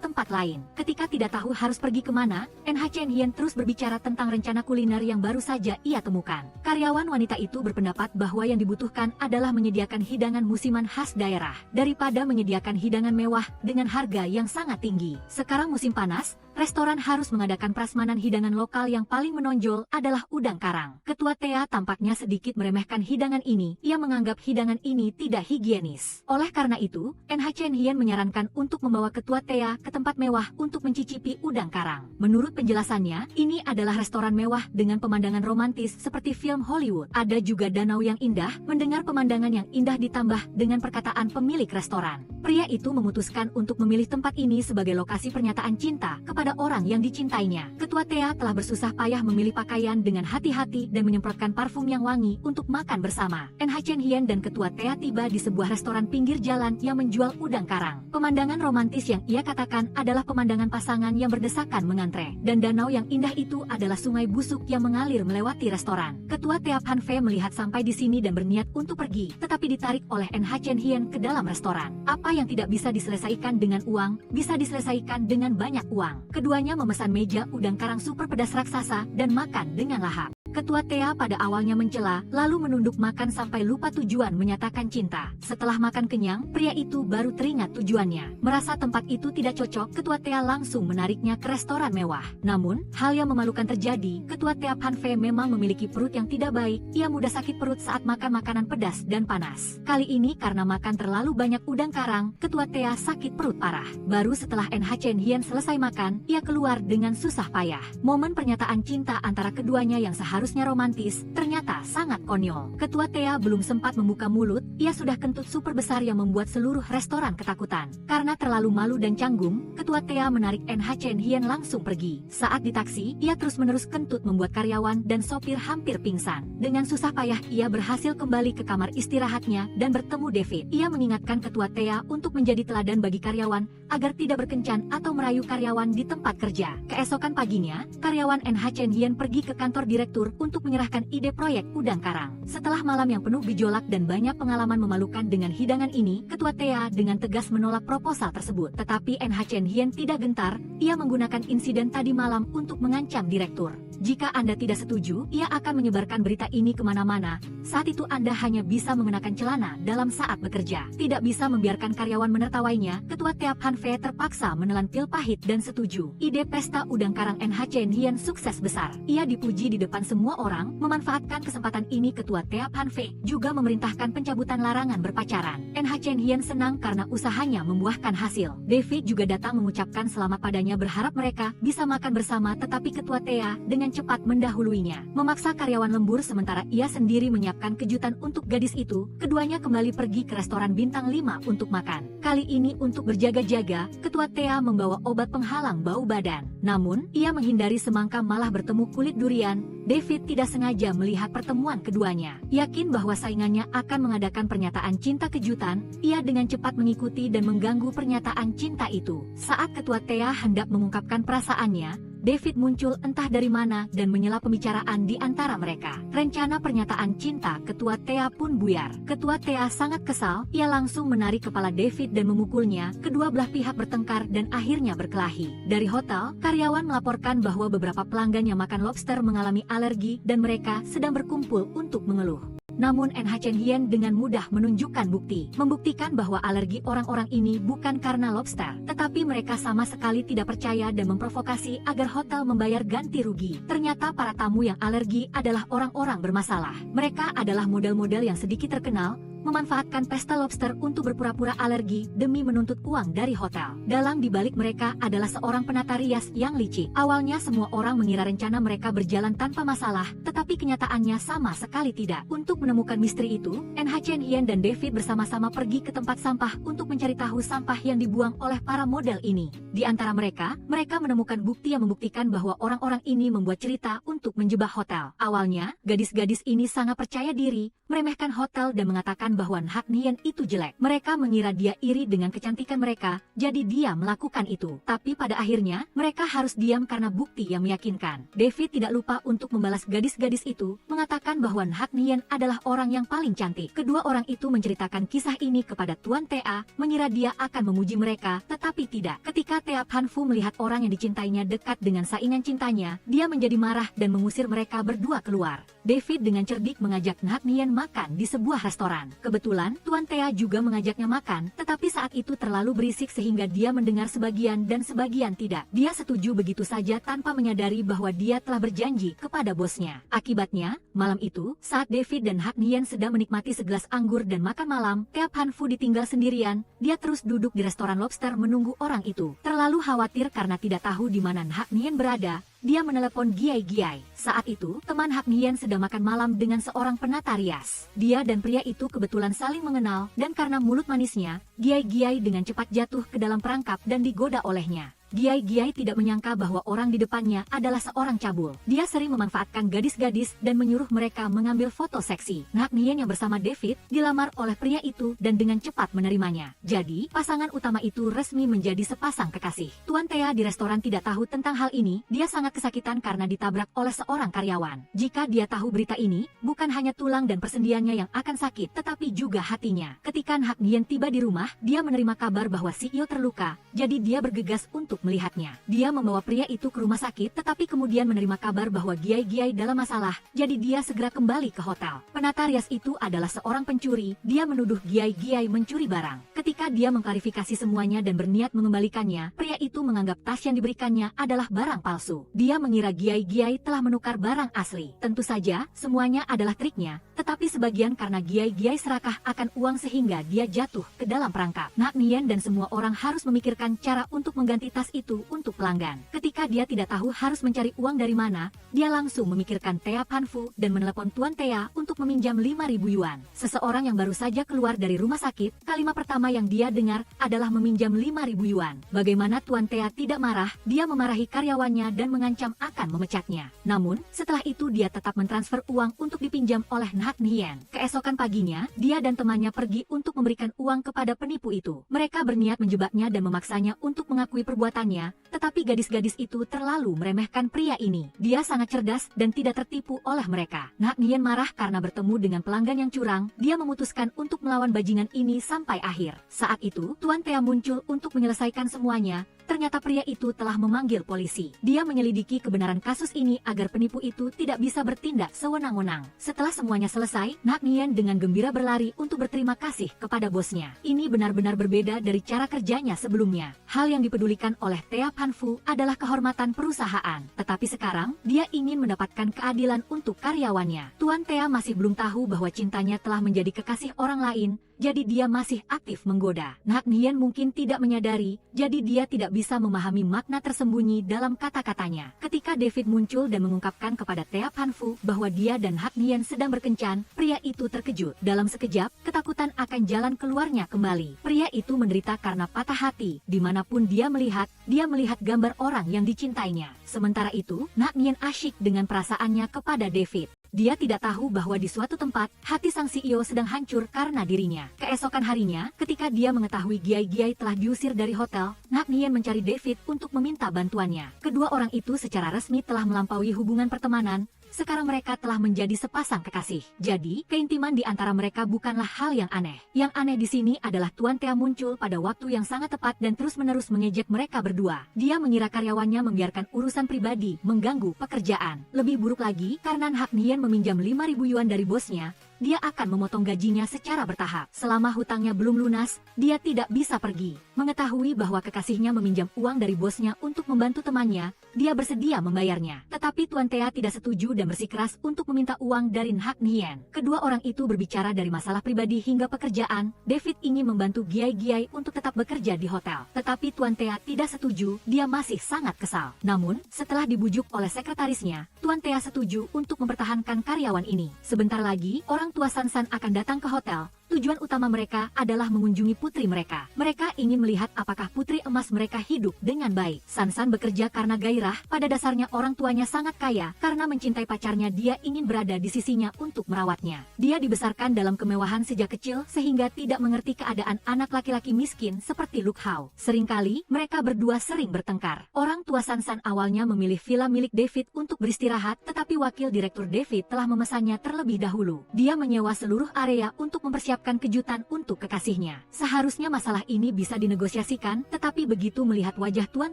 tempat lain. Ketika tidak tahu harus pergi kemana, NH Chen Hien terus berbicara tentang rencana kuliner yang baru saja ia temukan. Karyawan wanita itu berpendapat bahwa yang dibutuhkan adalah menyediakan hidangan musiman khas daerah, daripada menyediakan hidangan mewah dengan harga yang sangat tinggi. Sekarang musim panas, restoran harus mengadakan prasmanan hidangan lokal yang paling menonjol adalah udang karang. Ketua Thea tampaknya sedikit meremehkan hidangan ini, ia menganggap hidangan ini tidak higienis. Oleh karena itu, NH Chen Hien menyarankan untuk membawa Ketua Thea ke tempat mewah untuk mencicipi udang karang. Menurut penjelasannya, ini adalah restoran mewah dengan pemandangan romantis seperti film Hollywood. Ada juga danau yang indah. Mendengar pemandangan yang indah ditambah dengan perkataan pemilik restoran, pria itu memutuskan untuk memilih tempat ini sebagai lokasi pernyataan cinta kepada orang yang dicintainya. Ketua Thea telah bersusah payah memilih pakaian dengan hati-hati dan menyemprotkan parfum yang wangi untuk makan bersama. NH Chen Hien dan Ketua Thea tiba di sebuah restoran pinggir jalan yang menjual udang karang. Pemandangan romantis yang ia katakan adalah pemandangan pasangan yang berdesakan mengantre, dan danau yang indah itu adalah sungai busuk yang mengalir melewati restoran. Ketua Thea Han Fei melihat sampai di sini dan berniat untuk pergi, tetapi ditarik oleh NH Chen Hien ke dalam restoran. Apa yang tidak bisa diselesaikan dengan uang, bisa diselesaikan dengan banyak uang. Keduanya memesan meja udang karang super pedas raksasa dan makan dengan lahap. Ketua Thea pada awalnya mencela, lalu menunduk makan sampai lupa tujuan menyatakan cinta. Setelah makan kenyang, pria itu baru teringat tujuannya. Merasa tempat itu tidak cocok, Ketua Thea langsung menariknya ke restoran mewah. Namun, hal yang memalukan terjadi. Ketua Thea Han Fei memang memiliki perut yang tidak baik. Ia mudah sakit perut saat makan makanan pedas dan panas. Kali ini karena makan terlalu banyak udang karang, Ketua Thea sakit perut parah. Baru setelah NH Chen Hien selesai makan, ia keluar dengan susah payah. Momen pernyataan cinta antara keduanya yang seharusnya romantis, ternyata sangat konyol. Ketua Thea belum sempat membuka mulut, ia sudah kentut super besar yang membuat seluruh restoran ketakutan. Karena terlalu malu dan canggung, Ketua Thea menarik NH Chen Hien langsung pergi. Saat di taksi, ia terus-menerus kentut membuat karyawan dan sopir hampir pingsan. Dengan susah payah, ia berhasil kembali ke kamar istirahatnya dan bertemu David. Ia mengingatkan Ketua Thea untuk menjadi teladan bagi karyawan, agar tidak berkencan atau merayu karyawan di tempat kerja. Keesokan paginya, karyawan NH Chen Hien pergi ke kantor direktur untuk menyerahkan ide proyek udang karang. Setelah malam yang penuh gejolak dan banyak pengalaman memalukan dengan hidangan ini, Ketua Thea dengan tegas menolak proposal tersebut. Tetapi NH Chen Hien tidak gentar, ia menggunakan insiden tadi malam untuk mengancam direktur. Jika Anda tidak setuju, ia akan menyebarkan berita ini kemana-mana. Saat itu Anda hanya bisa mengenakan celana dalam saat bekerja. Tidak bisa membiarkan karyawan menertawainya, Ketua Thea Han Fei terpaksa menelan pil pahit dan setuju. Ide pesta udang karang NH Chen Hien sukses besar. Ia dipuji di depan semua orang. Memanfaatkan kesempatan ini, Ketua Thea Han Fei juga memerintahkan pencabutan larangan berpacaran. NH Chen Hien senang karena usahanya membuahkan hasil. David juga datang mengucapkan selamat padanya, berharap mereka bisa makan bersama, tetapi Ketua Thea dengan cepat mendahuluinya, memaksa karyawan lembur sementara ia sendiri menyiapkan kejutan untuk gadis itu. Keduanya kembali pergi ke restoran bintang 5 untuk makan. Kali ini untuk berjaga-jaga, Ketua Thea membawa obat penghalang bau badan. Namun, ia menghindari semangka malah bertemu kulit durian. David tidak sengaja melihat pertemuan keduanya. Yakin bahwa saingannya akan mengadakan pernyataan cinta kejutan, ia dengan cepat mengikuti dan mengganggu pernyataan cinta itu. Saat Ketua Thea hendak mengungkapkan perasaannya, David muncul entah dari mana dan menyela pembicaraan di antara mereka. Rencana pernyataan cinta Ketua Thea pun buyar. Ketua Thea sangat kesal, ia langsung menarik kepala David dan memukulnya. Kedua belah pihak bertengkar dan akhirnya berkelahi. Dari hotel, karyawan melaporkan bahwa beberapa pelanggan yang makan lobster mengalami alergi dan mereka sedang berkumpul untuk mengeluh. Namun NH Chen Hien dengan mudah menunjukkan bukti, membuktikan bahwa alergi orang-orang ini bukan karena lobster, tetapi mereka sama sekali tidak percaya dan memprovokasi agar hotel membayar ganti rugi. Ternyata para tamu yang alergi adalah orang-orang bermasalah. Mereka adalah model-model yang sedikit terkenal, memanfaatkan pesta lobster untuk berpura-pura alergi demi menuntut uang dari hotel. Dalang dibalik mereka adalah seorang penata rias yang licik. Awalnya semua orang mengira rencana mereka berjalan tanpa masalah, tetapi kenyataannya sama sekali tidak. Untuk menemukan misteri itu, NH Chen Hien dan David bersama-sama pergi ke tempat sampah untuk mencari tahu sampah yang dibuang oleh para model ini. Di antara mereka menemukan bukti yang membuktikan bahwa orang-orang ini membuat cerita untuk menjebak hotel. Awalnya, gadis-gadis ini sangat percaya diri, meremehkan hotel dan mengatakan bahwa Nhak Nien itu jelek. Mereka mengira dia iri dengan kecantikan mereka, jadi dia melakukan itu. Tapi pada akhirnya, mereka harus diam karena bukti yang meyakinkan. David tidak lupa untuk membalas gadis-gadis itu, mengatakan bahwa Nhak Nien adalah orang yang paling cantik. Kedua orang itu menceritakan kisah ini kepada Tuan Tea, mengira dia akan memuji mereka, tetapi tidak. Ketika Tea Hanfu melihat orang yang dicintainya dekat dengan saingan cintanya, dia menjadi marah dan mengusir mereka berdua keluar. David dengan cerdik mengajak Nhak Nien makan di sebuah restoran. Kebetulan, Tuan Tea juga mengajaknya makan, tetapi saat itu terlalu berisik sehingga dia mendengar sebagian dan sebagian tidak. Dia setuju begitu saja tanpa menyadari bahwa dia telah berjanji kepada bosnya. Akibatnya, malam itu, saat David dan Nhak Nien sedang menikmati segelas anggur dan makan malam, Tea Hanfu ditinggal sendirian. Dia terus duduk di restoran lobster menunggu orang itu. Terlalu khawatir karena tidak tahu di mana Nhak Nien berada, dia menelepon Giai Giai. Saat itu, teman Nhak Nien sedang makan malam dengan seorang penata rias. Dia dan pria itu kebetulan saling mengenal, dan karena mulut manisnya, Giai Giai dengan cepat jatuh ke dalam perangkap dan digoda olehnya. Giai Giai tidak menyangka bahwa orang di depannya adalah seorang cabul. Dia sering memanfaatkan gadis-gadis dan menyuruh mereka mengambil foto seksi. Nhak Nien yang bersama David dilamar oleh pria itu dan dengan cepat menerimanya. Jadi, pasangan utama itu resmi menjadi sepasang kekasih. Tuan Tea di restoran tidak tahu tentang hal ini. Dia sangat kesakitan karena ditabrak oleh seorang karyawan. Jika dia tahu berita ini, bukan hanya tulang dan persendiannya yang akan sakit, tetapi juga hatinya. Ketika Nhak Nien tiba di rumah, dia menerima kabar bahwa CEO terluka, jadi dia bergegas untuk melihatnya. Dia membawa pria itu ke rumah sakit, tetapi kemudian menerima kabar bahwa Giai Giai dalam masalah, jadi dia segera kembali ke hotel. Penata rias itu adalah seorang pencuri. Dia menuduh Giai Giai mencuri barang. Ketika dia mengklarifikasi semuanya dan berniat mengembalikannya, pria itu menganggap tas yang diberikannya adalah barang palsu. Dia mengira Giai Giai telah menukar barang asli. Tentu saja, semuanya adalah triknya, tetapi sebagian karena Giai Giai serakah akan uang sehingga dia jatuh ke dalam perangkap. Nhak Nien dan semua orang harus memikirkan cara untuk mengganti tas itu untuk pelanggan. Ketika dia tidak tahu harus mencari uang dari mana, dia langsung memikirkan Tea Hanfu dan menelepon Tuan Tea untuk meminjam 5.000 yuan. Seseorang yang baru saja keluar dari rumah sakit, kalimat pertama yang dia dengar adalah meminjam 5.000 yuan. Bagaimana Tuan Tea tidak marah? Dia memarahi karyawannya dan mengancam akan memecatnya. Namun, setelah itu dia tetap mentransfer uang untuk dipinjam oleh Nhak Nien. Keesokan paginya, dia dan temannya pergi untuk memberikan uang kepada penipu itu. Mereka berniat menjebaknya dan memaksanya untuk mengakui perbuatannya, tetapi gadis-gadis itu terlalu meremehkan pria ini. Dia sangat cerdas dan tidak tertipu oleh mereka. Nhak Nien marah karena bertemu dengan pelanggan yang curang. Dia memutuskan untuk melawan bajingan ini sampai akhir. Saat itu, Tuan Tea muncul untuk menyelesaikan semuanya. Ternyata pria itu telah memanggil polisi. Dia menyelidiki kebenaran kasus ini agar penipu itu tidak bisa bertindak sewenang-wenang. Setelah semuanya selesai, Nhak Nien dengan gembira berlari untuk berterima kasih kepada bosnya. Ini benar-benar berbeda dari cara kerjanya sebelumnya. Hal yang dipedulikan oleh Tea Hanfu adalah kehormatan perusahaan. Tetapi sekarang, dia ingin mendapatkan keadilan untuk karyawannya. Tuan Tea masih belum tahu bahwa cintanya telah menjadi kekasih orang lain, jadi dia masih aktif menggoda. Nhak Nien mungkin tidak menyadari, jadi dia tidak bisa memahami makna tersembunyi dalam kata-katanya. Ketika David muncul dan mengungkapkan kepada Tea Hanfu bahwa dia dan Nhak Nien sedang berkencan, pria itu terkejut. Dalam sekejap, ketakutan akan jalan keluarnya kembali. Pria itu menderita karena patah hati. Dimanapun dia melihat gambar orang yang dicintainya. Sementara itu, Nhak Nien asyik dengan perasaannya kepada David. Dia tidak tahu bahwa di suatu tempat, hati sang CEO sedang hancur karena dirinya. Keesokan harinya, ketika dia mengetahui Giai Giai telah diusir dari hotel, Nhak Nien mencari David untuk meminta bantuannya. Kedua orang itu secara resmi telah melampaui hubungan pertemanan. Sekarang mereka telah menjadi sepasang kekasih. Jadi, keintiman di antara mereka bukanlah hal yang aneh. Yang aneh di sini adalah Tuan Tea muncul pada waktu yang sangat tepat dan terus-menerus mengejek mereka berdua. Dia mengira karyawannya membiarkan urusan pribadi mengganggu pekerjaan. Lebih buruk lagi, karena Nhak Nien meminjam 5.000 yuan dari bosnya, dia akan memotong gajinya secara bertahap. Selama hutangnya belum lunas, dia tidak bisa pergi. Mengetahui bahwa kekasihnya meminjam uang dari bosnya untuk membantu temannya, dia bersedia membayarnya. Tetapi Tuan Thea tidak setuju dan bersikeras untuk meminta uang dari Nhak Nghien. Kedua orang itu berbicara dari masalah pribadi hingga pekerjaan. David ingin membantu Giai-Giai untuk tetap bekerja di hotel. Tetapi Tuan Thea tidak setuju, dia masih sangat kesal. Namun, setelah dibujuk oleh sekretarisnya, Tuan Thea setuju untuk mempertahankan karyawan ini. Sebentar lagi, orang tua Sansan akan datang ke hotel. Tujuan utama mereka adalah mengunjungi putri mereka. Mereka ingin melihat apakah putri emas mereka hidup dengan baik. Sansan bekerja karena gairah, pada dasarnya orang tuanya sangat kaya. Karena mencintai pacarnya, dia ingin berada di sisinya untuk merawatnya. Dia dibesarkan dalam kemewahan sejak kecil sehingga tidak mengerti keadaan anak laki-laki miskin seperti Luk Hao. Seringkali, mereka berdua sering bertengkar. Orang tua Sansan awalnya memilih villa milik David untuk beristirahat, tetapi wakil direktur David telah memesannya terlebih dahulu. Dia menyewa seluruh area untuk mempersiapkan kejutan untuk kekasihnya. Seharusnya masalah ini bisa dinegosiasikan, tetapi begitu melihat wajah Tuan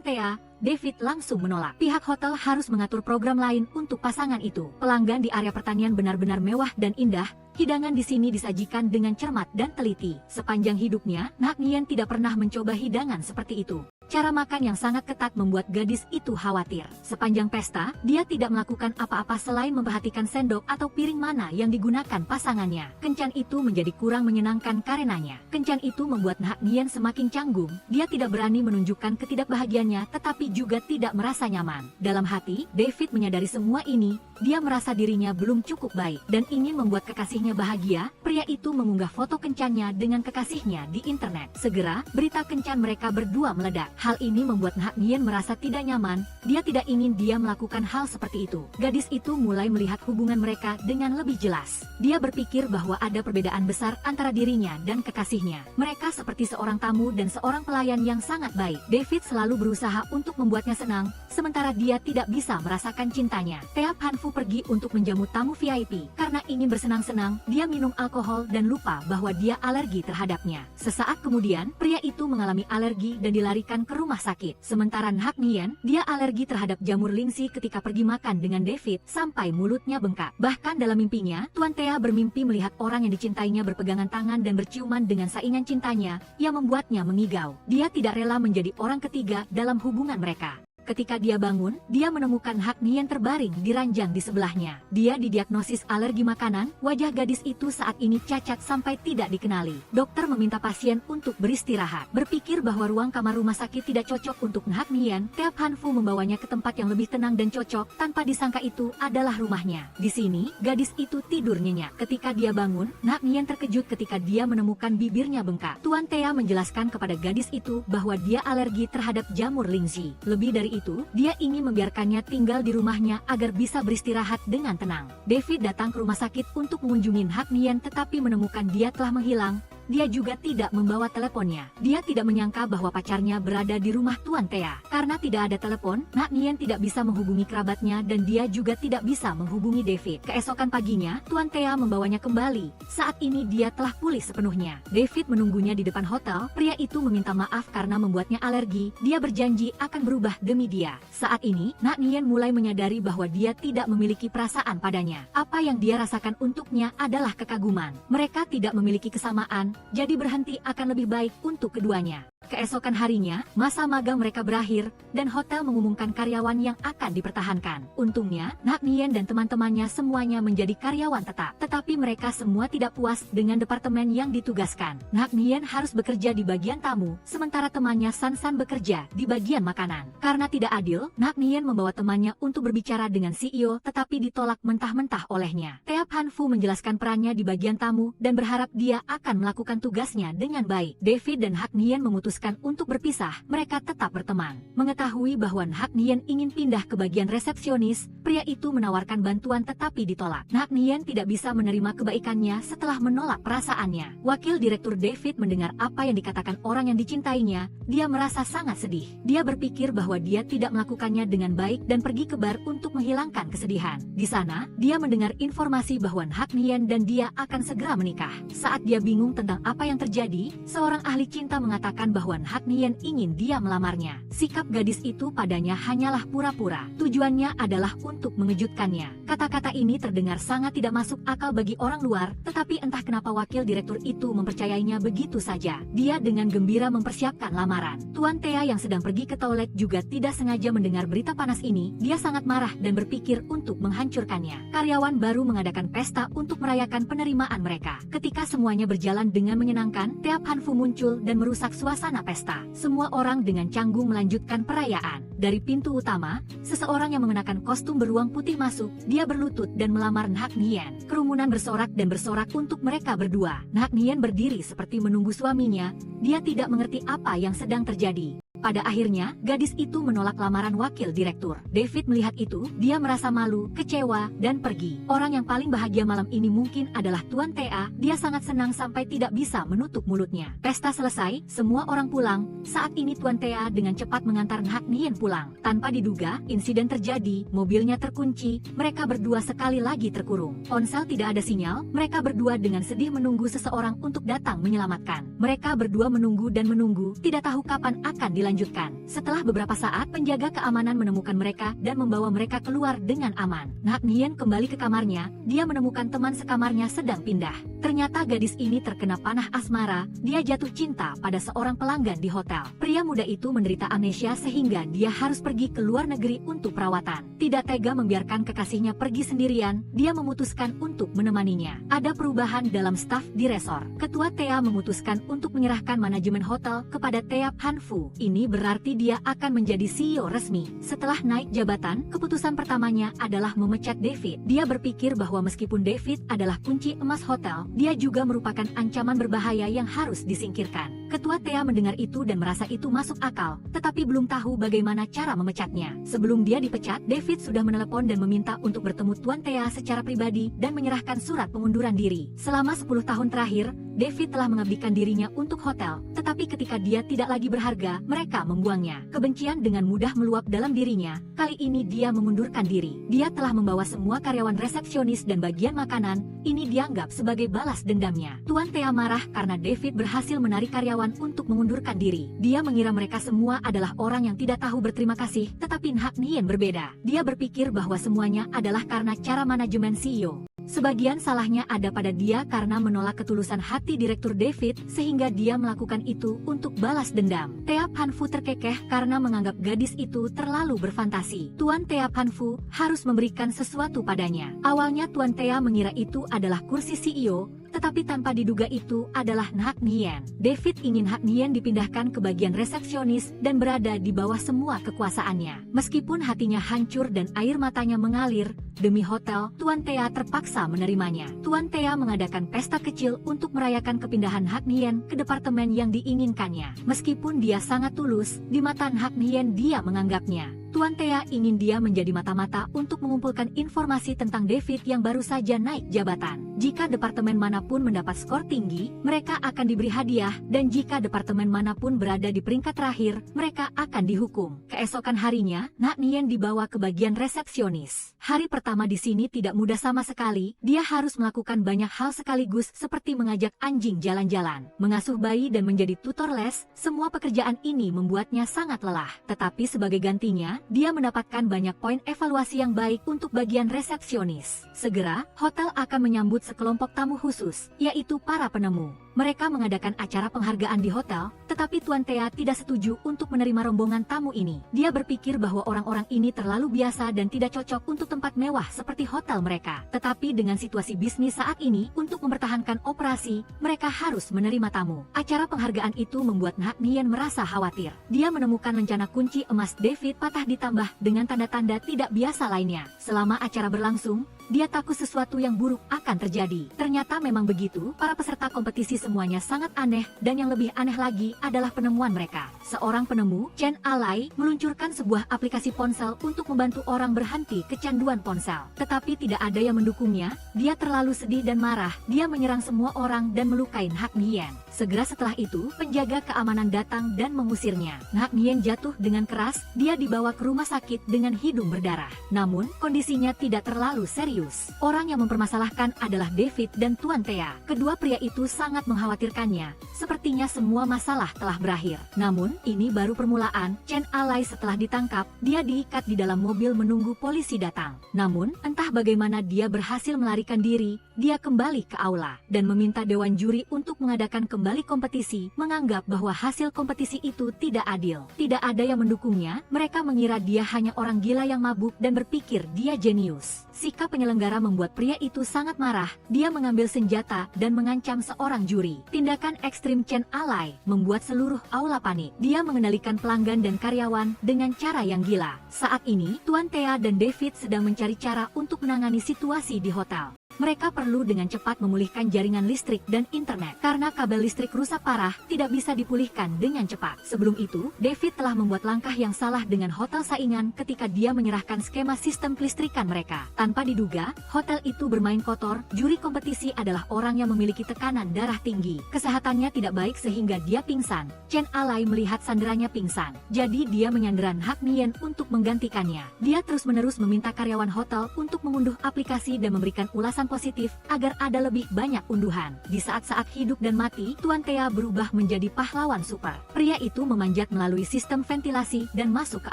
Thea, David langsung menolak. Pihak hotel harus mengatur program lain untuk pasangan itu. Pelanggan di area pertanian benar-benar mewah dan indah. Hidangan di sini disajikan dengan cermat dan teliti. Sepanjang hidupnya, Nhak Nghien tidak pernah mencoba hidangan seperti itu. Cara makan yang sangat ketat membuat gadis itu khawatir. Sepanjang pesta, dia tidak melakukan apa-apa selain memperhatikan sendok atau piring mana yang digunakan pasangannya. Kencan itu menjadi kurang menyenangkan karenanya. Kencan itu membuat Nhak Nghien semakin canggung. Dia tidak berani menunjukkan ketidakbahagiaannya, tetapi juga tidak merasa nyaman. Dalam hati, David menyadari semua ini. Dia merasa dirinya belum cukup baik dan ingin membuat kekasihnya bahagia. Pria itu mengunggah foto kencannya dengan kekasihnya di internet. Segera, berita kencan mereka berdua meledak. Hal ini membuat Nhak Nghien merasa tidak nyaman. Dia tidak ingin dia melakukan hal seperti itu. Gadis itu mulai melihat hubungan mereka dengan lebih jelas. Dia berpikir bahwa ada perbedaan besar antara dirinya dan kekasihnya. Mereka seperti seorang tamu dan seorang pelayan yang sangat baik. David selalu berusaha untuk membuatnya senang, sementara dia tidak bisa merasakan cintanya. Thea Han Fu pergi untuk menjamu tamu VIP. Karena ingin bersenang-senang, dia minum alkohol dan lupa bahwa dia alergi terhadapnya. Sesaat kemudian, pria itu mengalami alergi dan dilarikan ke rumah sakit. Sementara Nhak Nghien, dia alergi terhadap jamur lingsi ketika pergi makan dengan David sampai mulutnya bengkak. Bahkan dalam mimpinya, Tuan Thea bermimpi melihat orang yang dicintainya berpegangan tangan dan berciuman dengan saingan cintanya, yang membuatnya mengigau. Dia tidak rela menjadi orang ketiga dalam hubungan mereka. Ketika dia bangun, dia menemukan Nhak Nghien terbaring di ranjang di sebelahnya. Dia didiagnosis alergi makanan. Wajah gadis itu saat ini cacat sampai tidak dikenali. Dokter meminta pasien untuk beristirahat. Berpikir bahwa ruang kamar rumah sakit tidak cocok untuk Nhak Nghien, Thea Han Fu membawanya ke tempat yang lebih tenang dan cocok. Tanpa disangka itu adalah rumahnya. Di sini, gadis itu tidur nyenyak. Ketika dia bangun, Nhak Nghien terkejut ketika dia menemukan bibirnya bengkak. Tuan Thea menjelaskan kepada gadis itu bahwa dia alergi terhadap jamur lingzi. Lebih dari itu, dia ingin membiarkannya tinggal di rumahnya agar bisa beristirahat dengan tenang. David datang ke rumah sakit untuk mengunjungi Nhak Nghien, tetapi menemukan dia telah menghilang. Dia juga tidak membawa teleponnya. Dia tidak menyangka bahwa pacarnya berada di rumah Tuan Thea. Karena tidak ada telepon, Nhak Nghien tidak bisa menghubungi kerabatnya dan dia juga tidak bisa menghubungi David. Keesokan paginya, Tuan Thea membawanya kembali. Saat ini dia telah pulih sepenuhnya. David menunggunya di depan hotel. Pria itu meminta maaf karena membuatnya alergi. Dia berjanji akan berubah demi dia. Saat ini, Nhak Nghien mulai menyadari bahwa dia tidak memiliki perasaan padanya. Apa yang dia rasakan untuknya adalah kekaguman. Mereka tidak memiliki kesamaan, jadi berhenti akan lebih baik untuk keduanya. Keesokan harinya, masa magang mereka berakhir, dan hotel mengumumkan karyawan yang akan dipertahankan. Untungnya, Nhak Nghien dan teman-temannya semuanya menjadi karyawan tetap. Tetapi mereka semua tidak puas dengan departemen yang ditugaskan. Nhak Nghien harus bekerja di bagian tamu, sementara temannya Sansan bekerja di bagian makanan. Karena tidak adil, Nhak Nghien membawa temannya untuk berbicara dengan CEO, tetapi ditolak mentah-mentah olehnya. Thea Han Fu menjelaskan perannya di bagian tamu, dan berharap dia akan melakukan tugasnya dengan baik. David dan Nhak Nghien memutuskan untuk berpisah. Mereka tetap berteman. Mengetahui bahwa Nhak Nghien ingin pindah ke bagian resepsionis, pria itu menawarkan bantuan tetapi ditolak. Nhak Nghien tidak bisa menerima kebaikannya setelah menolak perasaannya. Wakil direktur David mendengar apa yang dikatakan orang yang dicintainya. Dia merasa sangat sedih. Dia berpikir bahwa dia tidak melakukannya dengan baik dan pergi ke bar untuk menghilangkan kesedihan. Di sana, dia mendengar informasi bahwa Nhak Nghien dan dia akan segera menikah. Saat dia bingung tentang apa yang terjadi, seorang ahli cinta mengatakan bahwa bahwa Hak Nien ingin dia melamarnya. Sikap gadis itu padanya hanyalah pura-pura. Tujuannya adalah untuk mengejutkannya. Kata-kata ini terdengar sangat tidak masuk akal bagi orang luar, tetapi entah kenapa wakil direktur itu mempercayainya begitu saja. Dia dengan gembira mempersiapkan lamaran. Tuan Thea yang sedang pergi ke toilet juga tidak sengaja mendengar berita panas ini. Dia sangat marah dan berpikir untuk menghancurkannya. Karyawan baru mengadakan pesta untuk merayakan penerimaan mereka. Ketika semuanya berjalan dengan menyenangkan, Thea Hanfu muncul dan merusak suasana pesta. Semua orang dengan canggung melanjutkan perayaan. Dari pintu utama, seseorang yang mengenakan kostum beruang putih masuk. Dia berlutut dan melamar Hak Nien. Kerumunan bersorak dan bersorak untuk mereka berdua. Hak Nien berdiri seperti menunggu suaminya. Dia tidak mengerti apa yang sedang terjadi. Pada akhirnya, gadis itu menolak lamaran wakil direktur. David melihat itu, dia merasa malu, kecewa, dan pergi. Orang yang paling bahagia malam ini mungkin adalah Tuan Thea. Dia sangat senang sampai tidak bisa menutup mulutnya. Pesta selesai, semua orang pulang. Saat ini Tuan Thea dengan cepat mengantar Hak Nien pulang. Tanpa diduga, insiden terjadi, mobilnya terkunci, mereka berdua sekali lagi terkurung. Ponsel tidak ada sinyal, mereka berdua dengan sedih menunggu seseorang untuk datang menyelamatkan. Mereka berdua menunggu dan menunggu, tidak tahu kapan akan dilanjutkan. Setelah beberapa saat, penjaga keamanan menemukan mereka dan membawa mereka keluar dengan aman. Hak Nien kembali ke kamarnya, dia menemukan teman sekamarnya sedang pindah. Ternyata gadis ini terkena panah asmara, dia jatuh cinta pada seorang pelanggan di hotel. Pria muda itu menderita amnesia sehingga dia harus pergi ke luar negeri untuk perawatan. Tidak tega membiarkan kekasihnya pergi sendirian, dia memutuskan untuk menemaninya. Ada perubahan dalam staf di resor. Ketua Thea memutuskan untuk menyerahkan manajemen hotel kepada Thea Hanfu. Ini berarti dia akan menjadi CEO resmi. Setelah naik jabatan, keputusan pertamanya adalah memecat David. Dia berpikir bahwa meskipun David adalah kunci emas hotel, dia juga merupakan ancaman berbahaya yang harus disingkirkan. Ketua Thea mendengar itu dan merasa itu masuk akal, tetapi belum tahu bagaimana cara memecatnya. Sebelum dia dipecat, David sudah menelepon dan meminta untuk bertemu Tuan Thea secara pribadi dan menyerahkan surat pengunduran diri. Selama 10 tahun terakhir, David telah mengabdikan dirinya untuk hotel, tetapi ketika dia tidak lagi berharga, mereka membuangnya. Kebencian dengan mudah meluap dalam dirinya. Kali ini dia mengundurkan diri. Dia telah membawa semua karyawan resepsionis dan bagian makanan. Ini dianggap sebagai balas dendamnya. Tuan Thea marah karena David berhasil menarik karyawan untuk mengundurkan diri. Dia mengira mereka semua adalah orang yang tidak tahu berterima kasih, tetapi Hak Nien berbeda. Dia berpikir bahwa semuanya adalah karena cara manajemen CEO. Sebagian salahnya ada pada dia karena menolak ketulusan hati Direktur David sehingga dia melakukan itu untuk balas dendam. Thea Hanfu terkekeh karena menganggap gadis itu terlalu berfantasi. Tuan Thea Hanfu harus memberikan sesuatu padanya. Awalnya Tuan Thea mengira itu adalah kursi CEO, tetapi tanpa diduga itu adalah Hak Nien. David ingin Hak Nien dipindahkan ke bagian resepsionis dan berada di bawah semua kekuasaannya. Meskipun hatinya hancur dan air matanya mengalir, demi hotel, Tuan Thea terpaksa menerimanya. Tuan Thea mengadakan pesta kecil untuk merayakan kepindahan Hak Nien ke departemen yang diinginkannya. Meskipun dia sangat tulus, di mata Hak Nien dia menganggapnya. Tuan Thea ingin dia menjadi mata-mata untuk mengumpulkan informasi tentang David yang baru saja naik jabatan. Jika departemen manapun mendapat skor tinggi, mereka akan diberi hadiah, dan jika departemen manapun berada di peringkat terakhir, mereka akan dihukum. Keesokan harinya, Hak Nien dibawa ke bagian resepsionis. Hari pertama di sini tidak mudah sama sekali, dia harus melakukan banyak hal sekaligus seperti mengajak anjing jalan-jalan, mengasuh bayi dan menjadi tutor les. Semua pekerjaan ini membuatnya sangat lelah. Tetapi sebagai gantinya, dia mendapatkan banyak poin evaluasi yang baik untuk bagian resepsionis. Segera, hotel akan menyambut sekelompok tamu khusus, yaitu para penemu. Mereka mengadakan acara penghargaan di hotel, tetapi Tuan Thea tidak setuju untuk menerima rombongan tamu ini. Dia berpikir bahwa orang-orang ini terlalu biasa dan tidak cocok untuk tempat mewah seperti hotel mereka. Tetapi dengan situasi bisnis saat ini, untuk mempertahankan operasi, mereka harus menerima tamu. Acara penghargaan itu membuat Hak Nien merasa khawatir. Dia menemukan rencana kunci emas David patah ditambah dengan tanda-tanda tidak biasa lainnya. Selama acara berlangsung, dia takut sesuatu yang buruk akan terjadi. Ternyata memang begitu, para peserta kompetisi semuanya sangat aneh, dan yang lebih aneh lagi adalah penemuan mereka. Seorang penemu, Chen Alai, meluncurkan sebuah aplikasi ponsel untuk membantu orang berhenti kecanduan ponsel. Tetapi tidak ada yang mendukungnya, dia terlalu sedih dan marah, dia menyerang semua orang dan melukai Hak Nien. Segera setelah itu, penjaga keamanan datang dan mengusirnya. Hak Nien jatuh dengan keras, dia dibawa ke rumah sakit dengan hidung berdarah. Namun, kondisinya tidak terlalu serius. serius. Orang yang mempermasalahkan adalah David dan Tuan Thea. Kedua pria itu sangat mengkhawatirkannya. Sepertinya semua masalah telah berakhir. Namun, ini baru permulaan. Chen Alai setelah ditangkap, dia diikat di dalam mobil menunggu polisi datang. Namun, entah bagaimana dia berhasil melarikan diri, dia kembali ke aula dan meminta dewan juri untuk mengadakan kembali kompetisi, menganggap bahwa hasil kompetisi itu tidak adil. Tidak ada yang mendukungnya, mereka mengira dia hanya orang gila yang mabuk dan berpikir dia jenius. Sikap penyelenggara membuat pria itu sangat marah. Dia mengambil senjata dan mengancam seorang juri. Tindakan ekstrim Chen Alai membuat seluruh aula panik. Dia mengendalikan pelanggan dan karyawan dengan cara yang gila. Saat ini, Tuan Thea dan David sedang mencari cara untuk menangani situasi di hotel. Mereka perlu dengan cepat memulihkan jaringan listrik dan internet. Karena kabel listrik rusak parah, tidak bisa dipulihkan dengan cepat. Sebelum itu, David telah membuat langkah yang salah dengan hotel saingan ketika dia menyerahkan skema sistem kelistrikan mereka. Tanpa diduga, hotel itu bermain kotor. Juri kompetisi adalah orang yang memiliki tekanan darah tinggi. Kesehatannya tidak baik sehingga dia pingsan. Chen Alai melihat sanderanya pingsan. Jadi dia menyanderan Hak Nien untuk menggantikannya. Dia terus-menerus meminta karyawan hotel untuk mengunduh aplikasi dan memberikan ulasan positif agar ada lebih banyak unduhan. Di saat-saat hidup dan mati, Tuan Thea berubah menjadi pahlawan super. Pria itu memanjat melalui sistem ventilasi dan masuk ke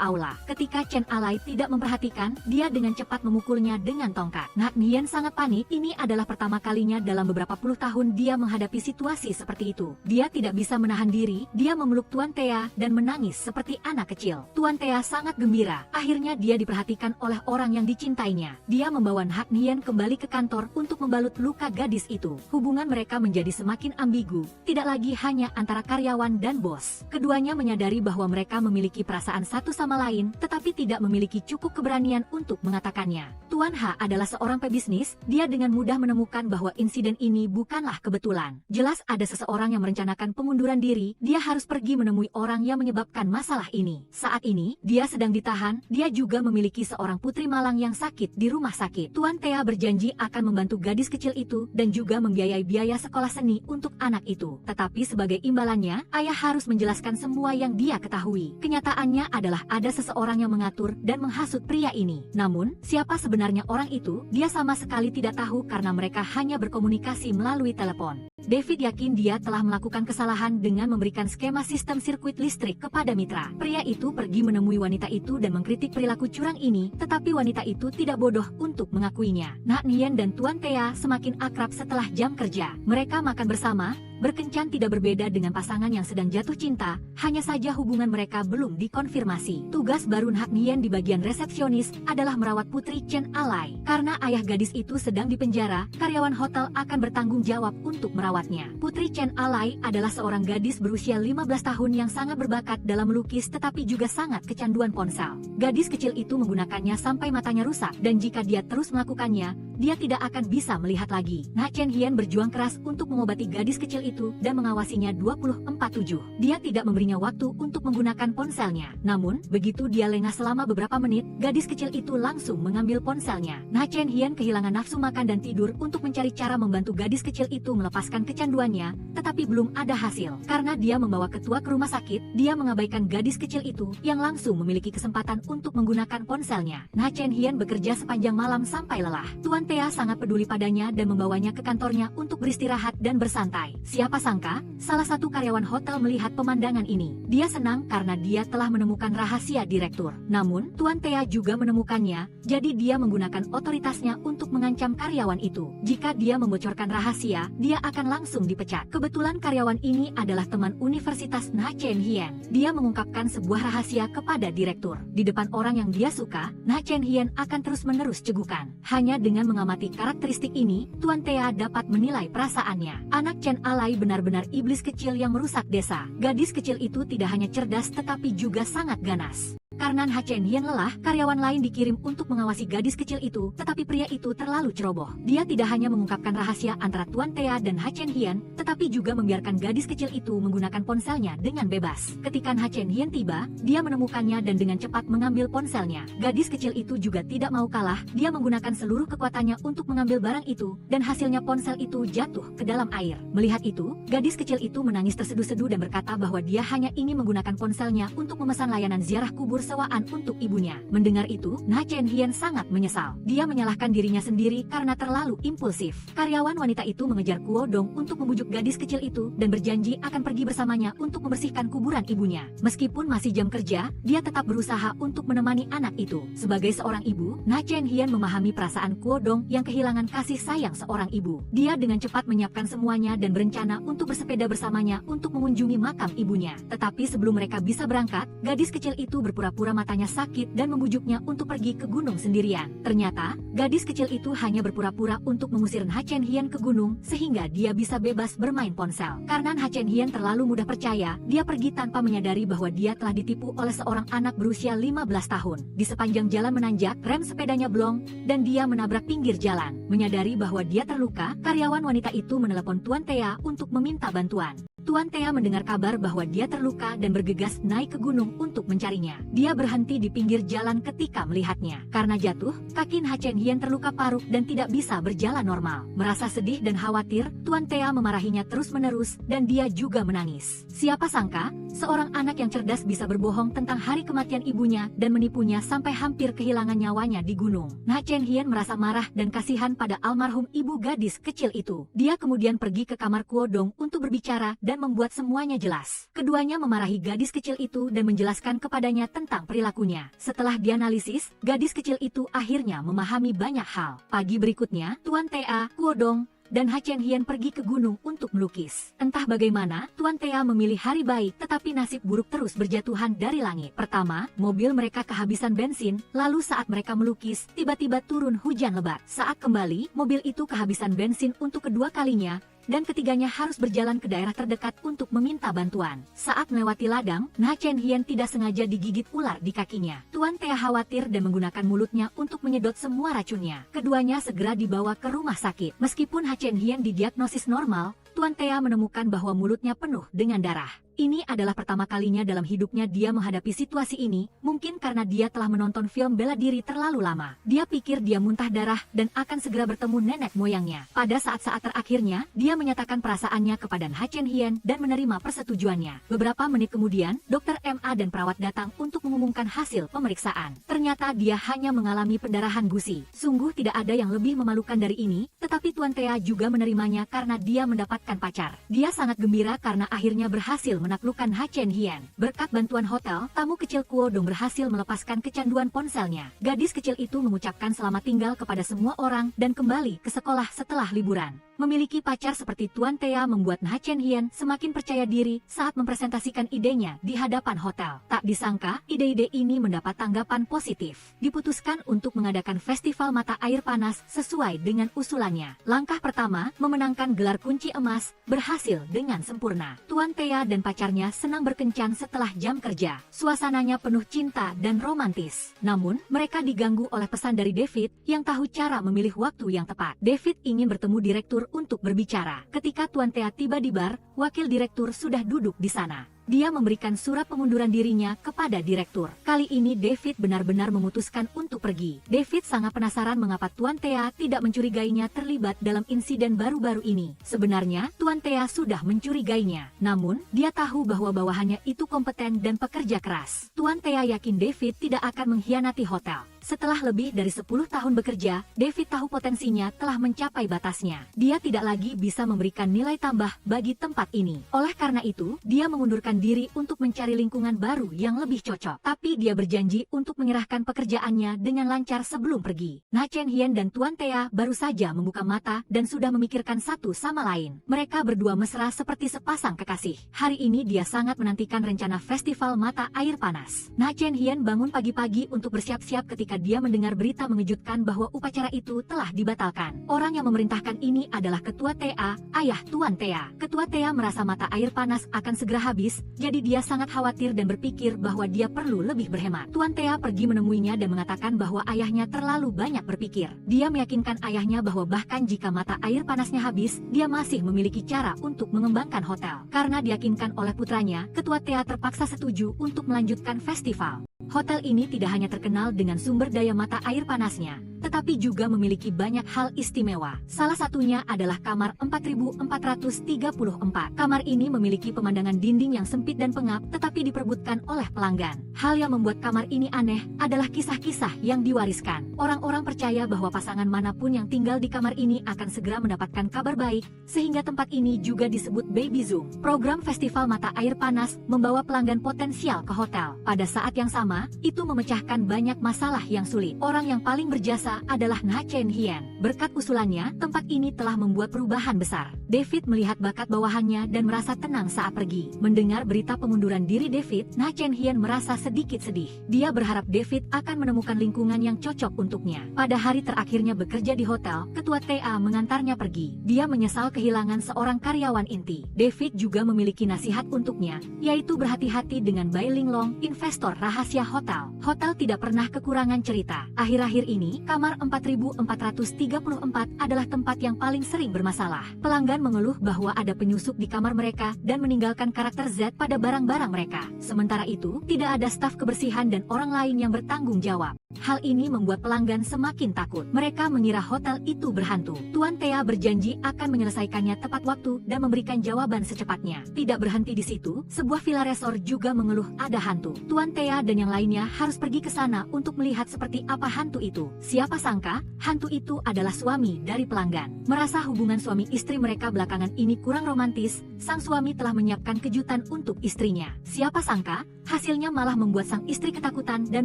aula. Ketika Chen Alai tidak memperhatikan, dia dengan cepat memukulnya dengan tongkat. Hak Nien sangat panik. Ini adalah pertama kalinya dalam beberapa puluh tahun dia menghadapi situasi seperti itu. Dia tidak bisa menahan diri, dia memeluk Tuan Thea dan menangis seperti anak kecil. Tuan Thea sangat gembira. Akhirnya dia diperhatikan oleh orang yang dicintainya. Dia membawa Hak Nien kembali ke kantor untuk membalut luka gadis itu. Hubungan mereka menjadi semakin ambigu, tidak lagi hanya antara karyawan dan bos. Keduanya menyadari bahwa mereka memiliki perasaan satu sama lain, tetapi tidak memiliki cukup keberanian untuk mengatakannya. Tuan H adalah seorang pebisnis, dia dengan mudah menemukan bahwa insiden ini bukanlah kebetulan. Jelas ada seseorang yang merencanakan pengunduran diri, dia harus pergi menemui orang yang menyebabkan masalah ini. Saat ini, dia sedang ditahan, dia juga memiliki seorang putri malang yang sakit di rumah sakit. Tuan Thea berjanji akan membantu gadis kecil itu dan juga membiayai biaya sekolah seni untuk anak itu. Tetapi sebagai imbalannya, ayah harus menjelaskan semua yang dia ketahui. Kenyataannya adalah ada seseorang yang mengatur dan menghasut pria ini. Namun, siapa sebenarnya orang itu? Dia sama sekali tidak tahu karena mereka hanya berkomunikasi melalui telepon. David yakin dia telah melakukan kesalahan dengan memberikan skema sistem sirkuit listrik kepada mitra. Pria itu pergi menemui wanita itu dan mengkritik perilaku curang ini, tetapi wanita itu tidak bodoh untuk mengakuinya. Hak Nien dan Tuan Thea semakin akrab setelah jam kerja. Mereka makan bersama, berkencan tidak berbeda dengan pasangan yang sedang jatuh cinta, hanya saja hubungan mereka belum dikonfirmasi. Tugas baru Hak Nien di bagian resepsionis adalah merawat putri Chen Alai. Karena ayah gadis itu sedang dipenjara, karyawan hotel akan bertanggung jawab untuk merawatnya. Putri Chen Alai adalah seorang gadis berusia 15 tahun yang sangat berbakat dalam melukis tetapi juga sangat kecanduan ponsel. Gadis kecil itu menggunakannya sampai matanya rusak, dan jika dia terus melakukannya, dia tidak akan bisa melihat lagi. Chen Hien berjuang keras untuk mengobati gadis kecil itu dan mengawasinya 24/7. Dia tidak memberinya waktu untuk menggunakan ponselnya. Namun, begitu dia lengah selama beberapa menit, gadis kecil itu langsung mengambil ponselnya. Chen Hien kehilangan nafsu makan dan tidur untuk mencari cara membantu gadis kecil itu melepaskan kecanduannya, tetapi belum ada hasil. Karena dia membawa ketua ke rumah sakit, dia mengabaikan gadis kecil itu yang langsung memiliki kesempatan untuk menggunakan ponselnya. Chen Hien bekerja sepanjang malam sampai lelah. Tuan Thea sangat peduli padanya dan membawanya ke kantornya untuk beristirahat dan bersantai. Siapa sangka, salah satu karyawan hotel melihat pemandangan ini. Dia senang karena dia telah menemukan rahasia direktur. Namun, Tuan Thea juga menemukannya, jadi dia menggunakan otoritasnya untuk mengancam karyawan itu. Jika dia membocorkan rahasia, dia akan langsung dipecat. Kebetulan karyawan ini adalah teman Universitas Chen Hien. Dia mengungkapkan sebuah rahasia kepada direktur. Di depan orang yang dia suka, Chen Hien akan terus-menerus cegukan. Hanya dengan mengamati karakteristik ini, Tuan Thea dapat menilai perasaannya. Anak Chen Alai benar-benar iblis kecil yang merusak desa. Gadis kecil itu tidak hanya cerdas tetapi juga sangat ganas. Karena Chen Hien lelah, karyawan lain dikirim untuk mengawasi gadis kecil itu, tetapi pria itu terlalu ceroboh. Dia tidak hanya mengungkapkan rahasia antara Tuan Thea dan Chen Hien, tetapi juga membiarkan gadis kecil itu menggunakan ponselnya dengan bebas. Ketika Chen Hien tiba, dia menemukannya dan dengan cepat mengambil ponselnya. Gadis kecil itu juga tidak mau kalah, dia menggunakan seluruh kekuatannya untuk mengambil barang itu, dan hasilnya ponsel itu jatuh ke dalam air. Melihat itu, gadis kecil itu menangis terseduh-seduh dan berkata bahwa dia hanya ingin menggunakan ponselnya untuk memesan layanan ziarah kubur kepersewaan untuk ibunya. Mendengar itu, Na Chen Hien sangat menyesal. Dia menyalahkan dirinya sendiri karena terlalu impulsif. Karyawan wanita itu mengejar Kuo Dong untuk membujuk gadis kecil itu dan berjanji akan pergi bersamanya untuk membersihkan kuburan ibunya. Meskipun masih jam kerja, dia tetap berusaha untuk menemani anak itu. Sebagai seorang ibu, Na Chen Hien memahami perasaan Kuo Dong yang kehilangan kasih sayang seorang ibu. Dia dengan cepat menyiapkan semuanya dan berencana untuk bersepeda bersamanya untuk mengunjungi makam ibunya. Tetapi sebelum mereka bisa berangkat, gadis kecil itu berpura-pura matanya sakit dan membujuknya untuk pergi ke gunung sendirian. Ternyata, gadis kecil itu hanya berpura-pura untuk mengusir Na Chen Hien ke gunung sehingga dia bisa bebas bermain ponsel. Karena Na Chen Hien terlalu mudah percaya, dia pergi tanpa menyadari bahwa dia telah ditipu oleh seorang anak berusia 15 tahun. Di sepanjang jalan menanjak, rem sepedanya blong dan dia menabrak pinggir jalan. Menyadari bahwa dia terluka, karyawan wanita itu menelepon Tuan Thea untuk meminta bantuan. Tuan Thea mendengar kabar bahwa dia terluka dan bergegas naik ke gunung untuk mencarinya. Dia berhenti di pinggir jalan ketika melihatnya. Karena jatuh, kaki Na Chen Hien terluka parut dan tidak bisa berjalan normal. Merasa sedih dan khawatir, Tuan Thea memarahinya terus-menerus dan dia juga menangis. Siapa sangka, seorang anak yang cerdas bisa berbohong tentang hari kematian ibunya dan menipunya sampai hampir kehilangan nyawanya di gunung. Na Chen Hien merasa marah dan kasihan pada almarhum ibu gadis kecil itu. Dia kemudian pergi ke kamar Kuo Dong untuk berbicara dan membuat semuanya jelas. Keduanya memarahi gadis kecil itu dan menjelaskan kepadanya tentang perilakunya. Setelah dianalisis, gadis kecil itu akhirnya memahami banyak hal. Pagi berikutnya, Tuan Thea, Kuo Dong, dan Na Chen Hien pergi ke gunung untuk melukis. Entah bagaimana, Tuan Thea memilih hari baik, tetapi nasib buruk terus berjatuhan dari langit. Pertama, mobil mereka kehabisan bensin, lalu saat mereka melukis, tiba-tiba turun hujan lebat. Saat kembali, mobil itu kehabisan bensin untuk kedua kalinya, dan ketiganya harus berjalan ke daerah terdekat untuk meminta bantuan. Saat melewati ladang, Na Chen Hien tidak sengaja digigit ular di kakinya. Tuan Thea khawatir dan menggunakan mulutnya untuk menyedot semua racunnya. Keduanya segera dibawa ke rumah sakit. Meskipun Na Chen Hien didiagnosis normal, Tuan Thea menemukan bahwa mulutnya penuh dengan darah. Ini adalah pertama kalinya dalam hidupnya dia menghadapi situasi ini, mungkin karena dia telah menonton film bela diri terlalu lama. Dia pikir dia muntah darah dan akan segera bertemu nenek moyangnya. Pada saat-saat terakhirnya, dia menyatakan perasaannya kepada Na Chen Hien dan menerima persetujuannya. Beberapa menit kemudian, dokter MA dan perawat datang untuk mengumumkan hasil pemeriksaan. Ternyata dia hanya mengalami pendarahan gusi. Sungguh tidak ada yang lebih memalukan dari ini, tetapi Tuan Thea juga menerimanya karena dia mendapatkan pacar. Dia sangat gembira karena akhirnya berhasil menaklukkan Na Chen Hien. Berkat bantuan hotel, tamu kecil Kuo Dong berhasil melepaskan kecanduan ponselnya. Gadis kecil itu mengucapkan selamat tinggal kepada semua orang dan kembali ke sekolah setelah liburan. Memiliki pacar seperti Tuan Thea membuat Na Chen Hien semakin percaya diri saat mempresentasikan idenya di hadapan hotel. Tak disangka, ide-ide ini mendapat tanggapan positif. Diputuskan untuk mengadakan festival mata air panas sesuai dengan usulannya. Langkah pertama, memenangkan gelar kunci emas, berhasil dengan sempurna. Tuan Thea dan pacarnya senang berkencan setelah jam kerja. Suasananya penuh cinta dan romantis. Namun, mereka diganggu oleh pesan dari David yang tahu cara memilih waktu yang tepat. David ingin bertemu direktur untuk berbicara. Ketika Tuan Thea tiba di bar, wakil direktur sudah duduk di sana. Dia memberikan surat pengunduran dirinya kepada direktur. Kali ini David benar-benar memutuskan untuk pergi. David sangat penasaran mengapa Tuan Thea tidak mencurigainya terlibat dalam insiden baru-baru ini. Sebenarnya, Tuan Thea sudah mencurigainya. Namun, dia tahu bahwa bawahannya itu kompeten dan pekerja keras. Tuan Thea yakin David tidak akan mengkhianati hotel. Setelah lebih dari 10 tahun bekerja, David tahu potensinya telah mencapai batasnya. Dia tidak lagi bisa memberikan nilai tambah bagi tempat ini. Oleh karena itu, dia mengundurkan diri untuk mencari lingkungan baru yang lebih cocok. Tapi dia berjanji untuk menyerahkan pekerjaannya dengan lancar sebelum pergi. Na Chen Hien dan Tuan Thea baru saja membuka mata dan sudah memikirkan satu sama lain. Mereka berdua mesra seperti sepasang kekasih. Hari ini dia sangat menantikan rencana festival mata air panas. Na Chen Hien bangun pagi-pagi untuk bersiap-siap ketika dia mendengar berita mengejutkan bahwa upacara itu telah dibatalkan. Orang yang memerintahkan ini adalah Ketua Thea, ayah Tuan Thea. Ketua Thea merasa mata air panas akan segera habis, jadi dia sangat khawatir dan berpikir bahwa dia perlu lebih berhemat. Tuan Thea pergi menemuinya dan mengatakan bahwa ayahnya terlalu banyak berpikir. Dia meyakinkan ayahnya bahwa bahkan jika mata air panasnya habis, dia masih memiliki cara untuk mengembangkan hotel. Karena diyakinkan oleh putranya, Ketua Thea terpaksa setuju untuk melanjutkan festival. Hotel ini tidak hanya terkenal dengan sumber daya mata air panasnya, tetapi juga memiliki banyak hal istimewa. Salah satunya adalah kamar 4434. Kamar ini memiliki pemandangan dinding yang sempit dan pengap, tetapi diperebutkan oleh pelanggan. Hal yang membuat kamar ini aneh adalah kisah-kisah yang diwariskan. Orang-orang percaya bahwa pasangan manapun yang tinggal di kamar ini akan segera mendapatkan kabar baik, sehingga tempat ini juga disebut Baby Zoom. Program festival mata air panas membawa pelanggan potensial ke hotel. Pada saat yang sama, itu memecahkan banyak masalah yang sulit. Orang yang paling berjasa adalah Na Chen Hien. Berkat usulannya, tempat ini telah membuat perubahan besar. David melihat bakat bawahannya dan merasa tenang saat pergi. Mendengar berita pengunduran diri David, Na Chen Hien merasa sedikit sedih. Dia berharap David akan menemukan lingkungan yang cocok untuknya. Pada hari terakhirnya bekerja di hotel, ketua TA mengantarnya pergi. Dia menyesal kehilangan seorang karyawan inti. David juga memiliki nasihat untuknya, yaitu berhati-hati dengan Bai Linglong, investor rahasia hotel. Hotel tidak pernah kekurangan cerita. Akhir-akhir ini, kamar 4434 adalah tempat yang paling sering bermasalah. Pelanggan mengeluh bahwa ada penyusup di kamar mereka dan meninggalkan karakter Z pada barang-barang mereka. Sementara itu, tidak ada staf kebersihan dan orang lain yang bertanggung jawab. Hal ini membuat pelanggan semakin takut. Mereka mengira hotel itu berhantu. Tuan Thea berjanji akan menyelesaikannya tepat waktu dan memberikan jawaban secepatnya. Tidak berhenti di situ, sebuah villa resort juga mengeluh ada hantu. Tuan Thea dan yang lainnya harus pergi ke sana untuk melihat seperti apa hantu itu. Siapa sangka, hantu itu adalah suami dari pelanggan. Merasa hubungan suami istri mereka belakangan ini kurang romantis, sang suami telah menyiapkan kejutan untuk istrinya. Siapa sangka, hasilnya malah membuat sang istri ketakutan dan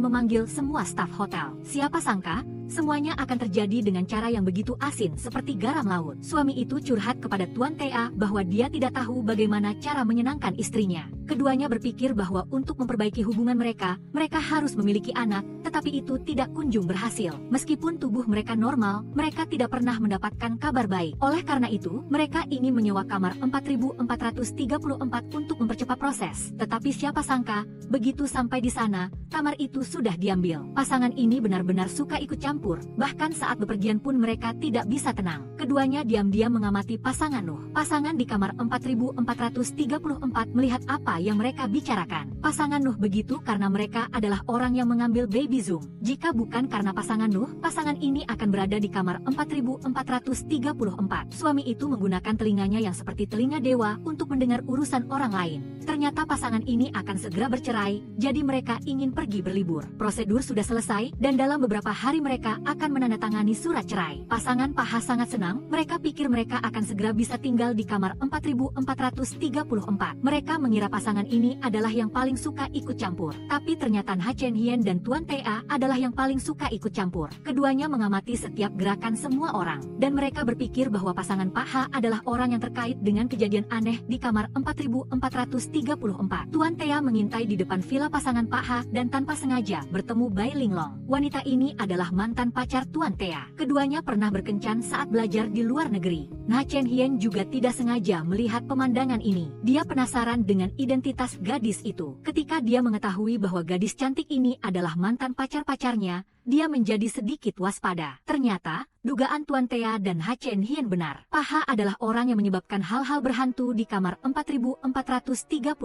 memanggil semua staf hotel. Siapa sangka, semuanya akan terjadi dengan cara yang begitu asin seperti garam laut. Suami itu curhat kepada Tuan Thea bahwa dia tidak tahu bagaimana cara menyenangkan istrinya. Keduanya berpikir bahwa untuk memperbaiki hubungan mereka harus memiliki anak, tetapi itu tidak kunjung berhasil. Meskipun tubuh mereka normal, mereka tidak pernah mendapatkan kabar baik. Oleh karena itu, mereka ingin menyewa kamar 4434 untuk mempercepat proses. Tetapi siapa sangka, begitu sampai di sana, kamar itu sudah diambil. Pasangan ini benar-benar suka ikut campur, bahkan saat bepergian pun mereka tidak bisa tenang. Keduanya diam-diam mengamati pasangan Nuh. Pasangan di kamar 4434 melihat apa yang mereka bicarakan. Pasangan Nuh begitu karena mereka adalah orang yang mengambil Baby Zoom. Jika bukan karena pasangan Nuh, pasangan ini akan berada di kamar 4434. Suami itu menggunakan telinganya yang seperti telinga dewa untuk mendengar urusan orang lain. Ternyata pasangan ini akan segera bercerai, jadi mereka ingin pergi berlibur. Prosedur sudah selesai, dan dalam beberapa hari mereka akan menandatangani surat cerai. Pasangan Paha sangat senang, mereka pikir mereka akan segera bisa tinggal di kamar 4434. Mereka mengira pasangan ini adalah yang paling suka ikut campur. Tapi ternyata Ha Chen Hien dan Tuan Thea adalah yang paling suka ikut campur. Keduanya mengamati setiap gerakan semua orang, dan mereka berpikir bahwa pasangan Paha adalah orang yang terkait dengan kejadian aneh di kamar 4434. Tuan Thea mengintai di depan villa pasangan Paha dan tanpa sengaja bertemu Bai Linglong. Wanita ini adalah mantan pacar Tuan Thea. Keduanya pernah berkencan saat belajar di luar negeri. Na Chen Hien juga tidak sengaja melihat pemandangan ini. Dia penasaran dengan identitas gadis itu. Ketika dia mengetahui bahwa gadis cantik ini adalah mantan pacar-pacarnya, dia menjadi sedikit waspada. Ternyata, dugaan Tuan Thea dan Ha Chen Hien benar. Paha adalah orang yang menyebabkan hal-hal berhantu di kamar 4434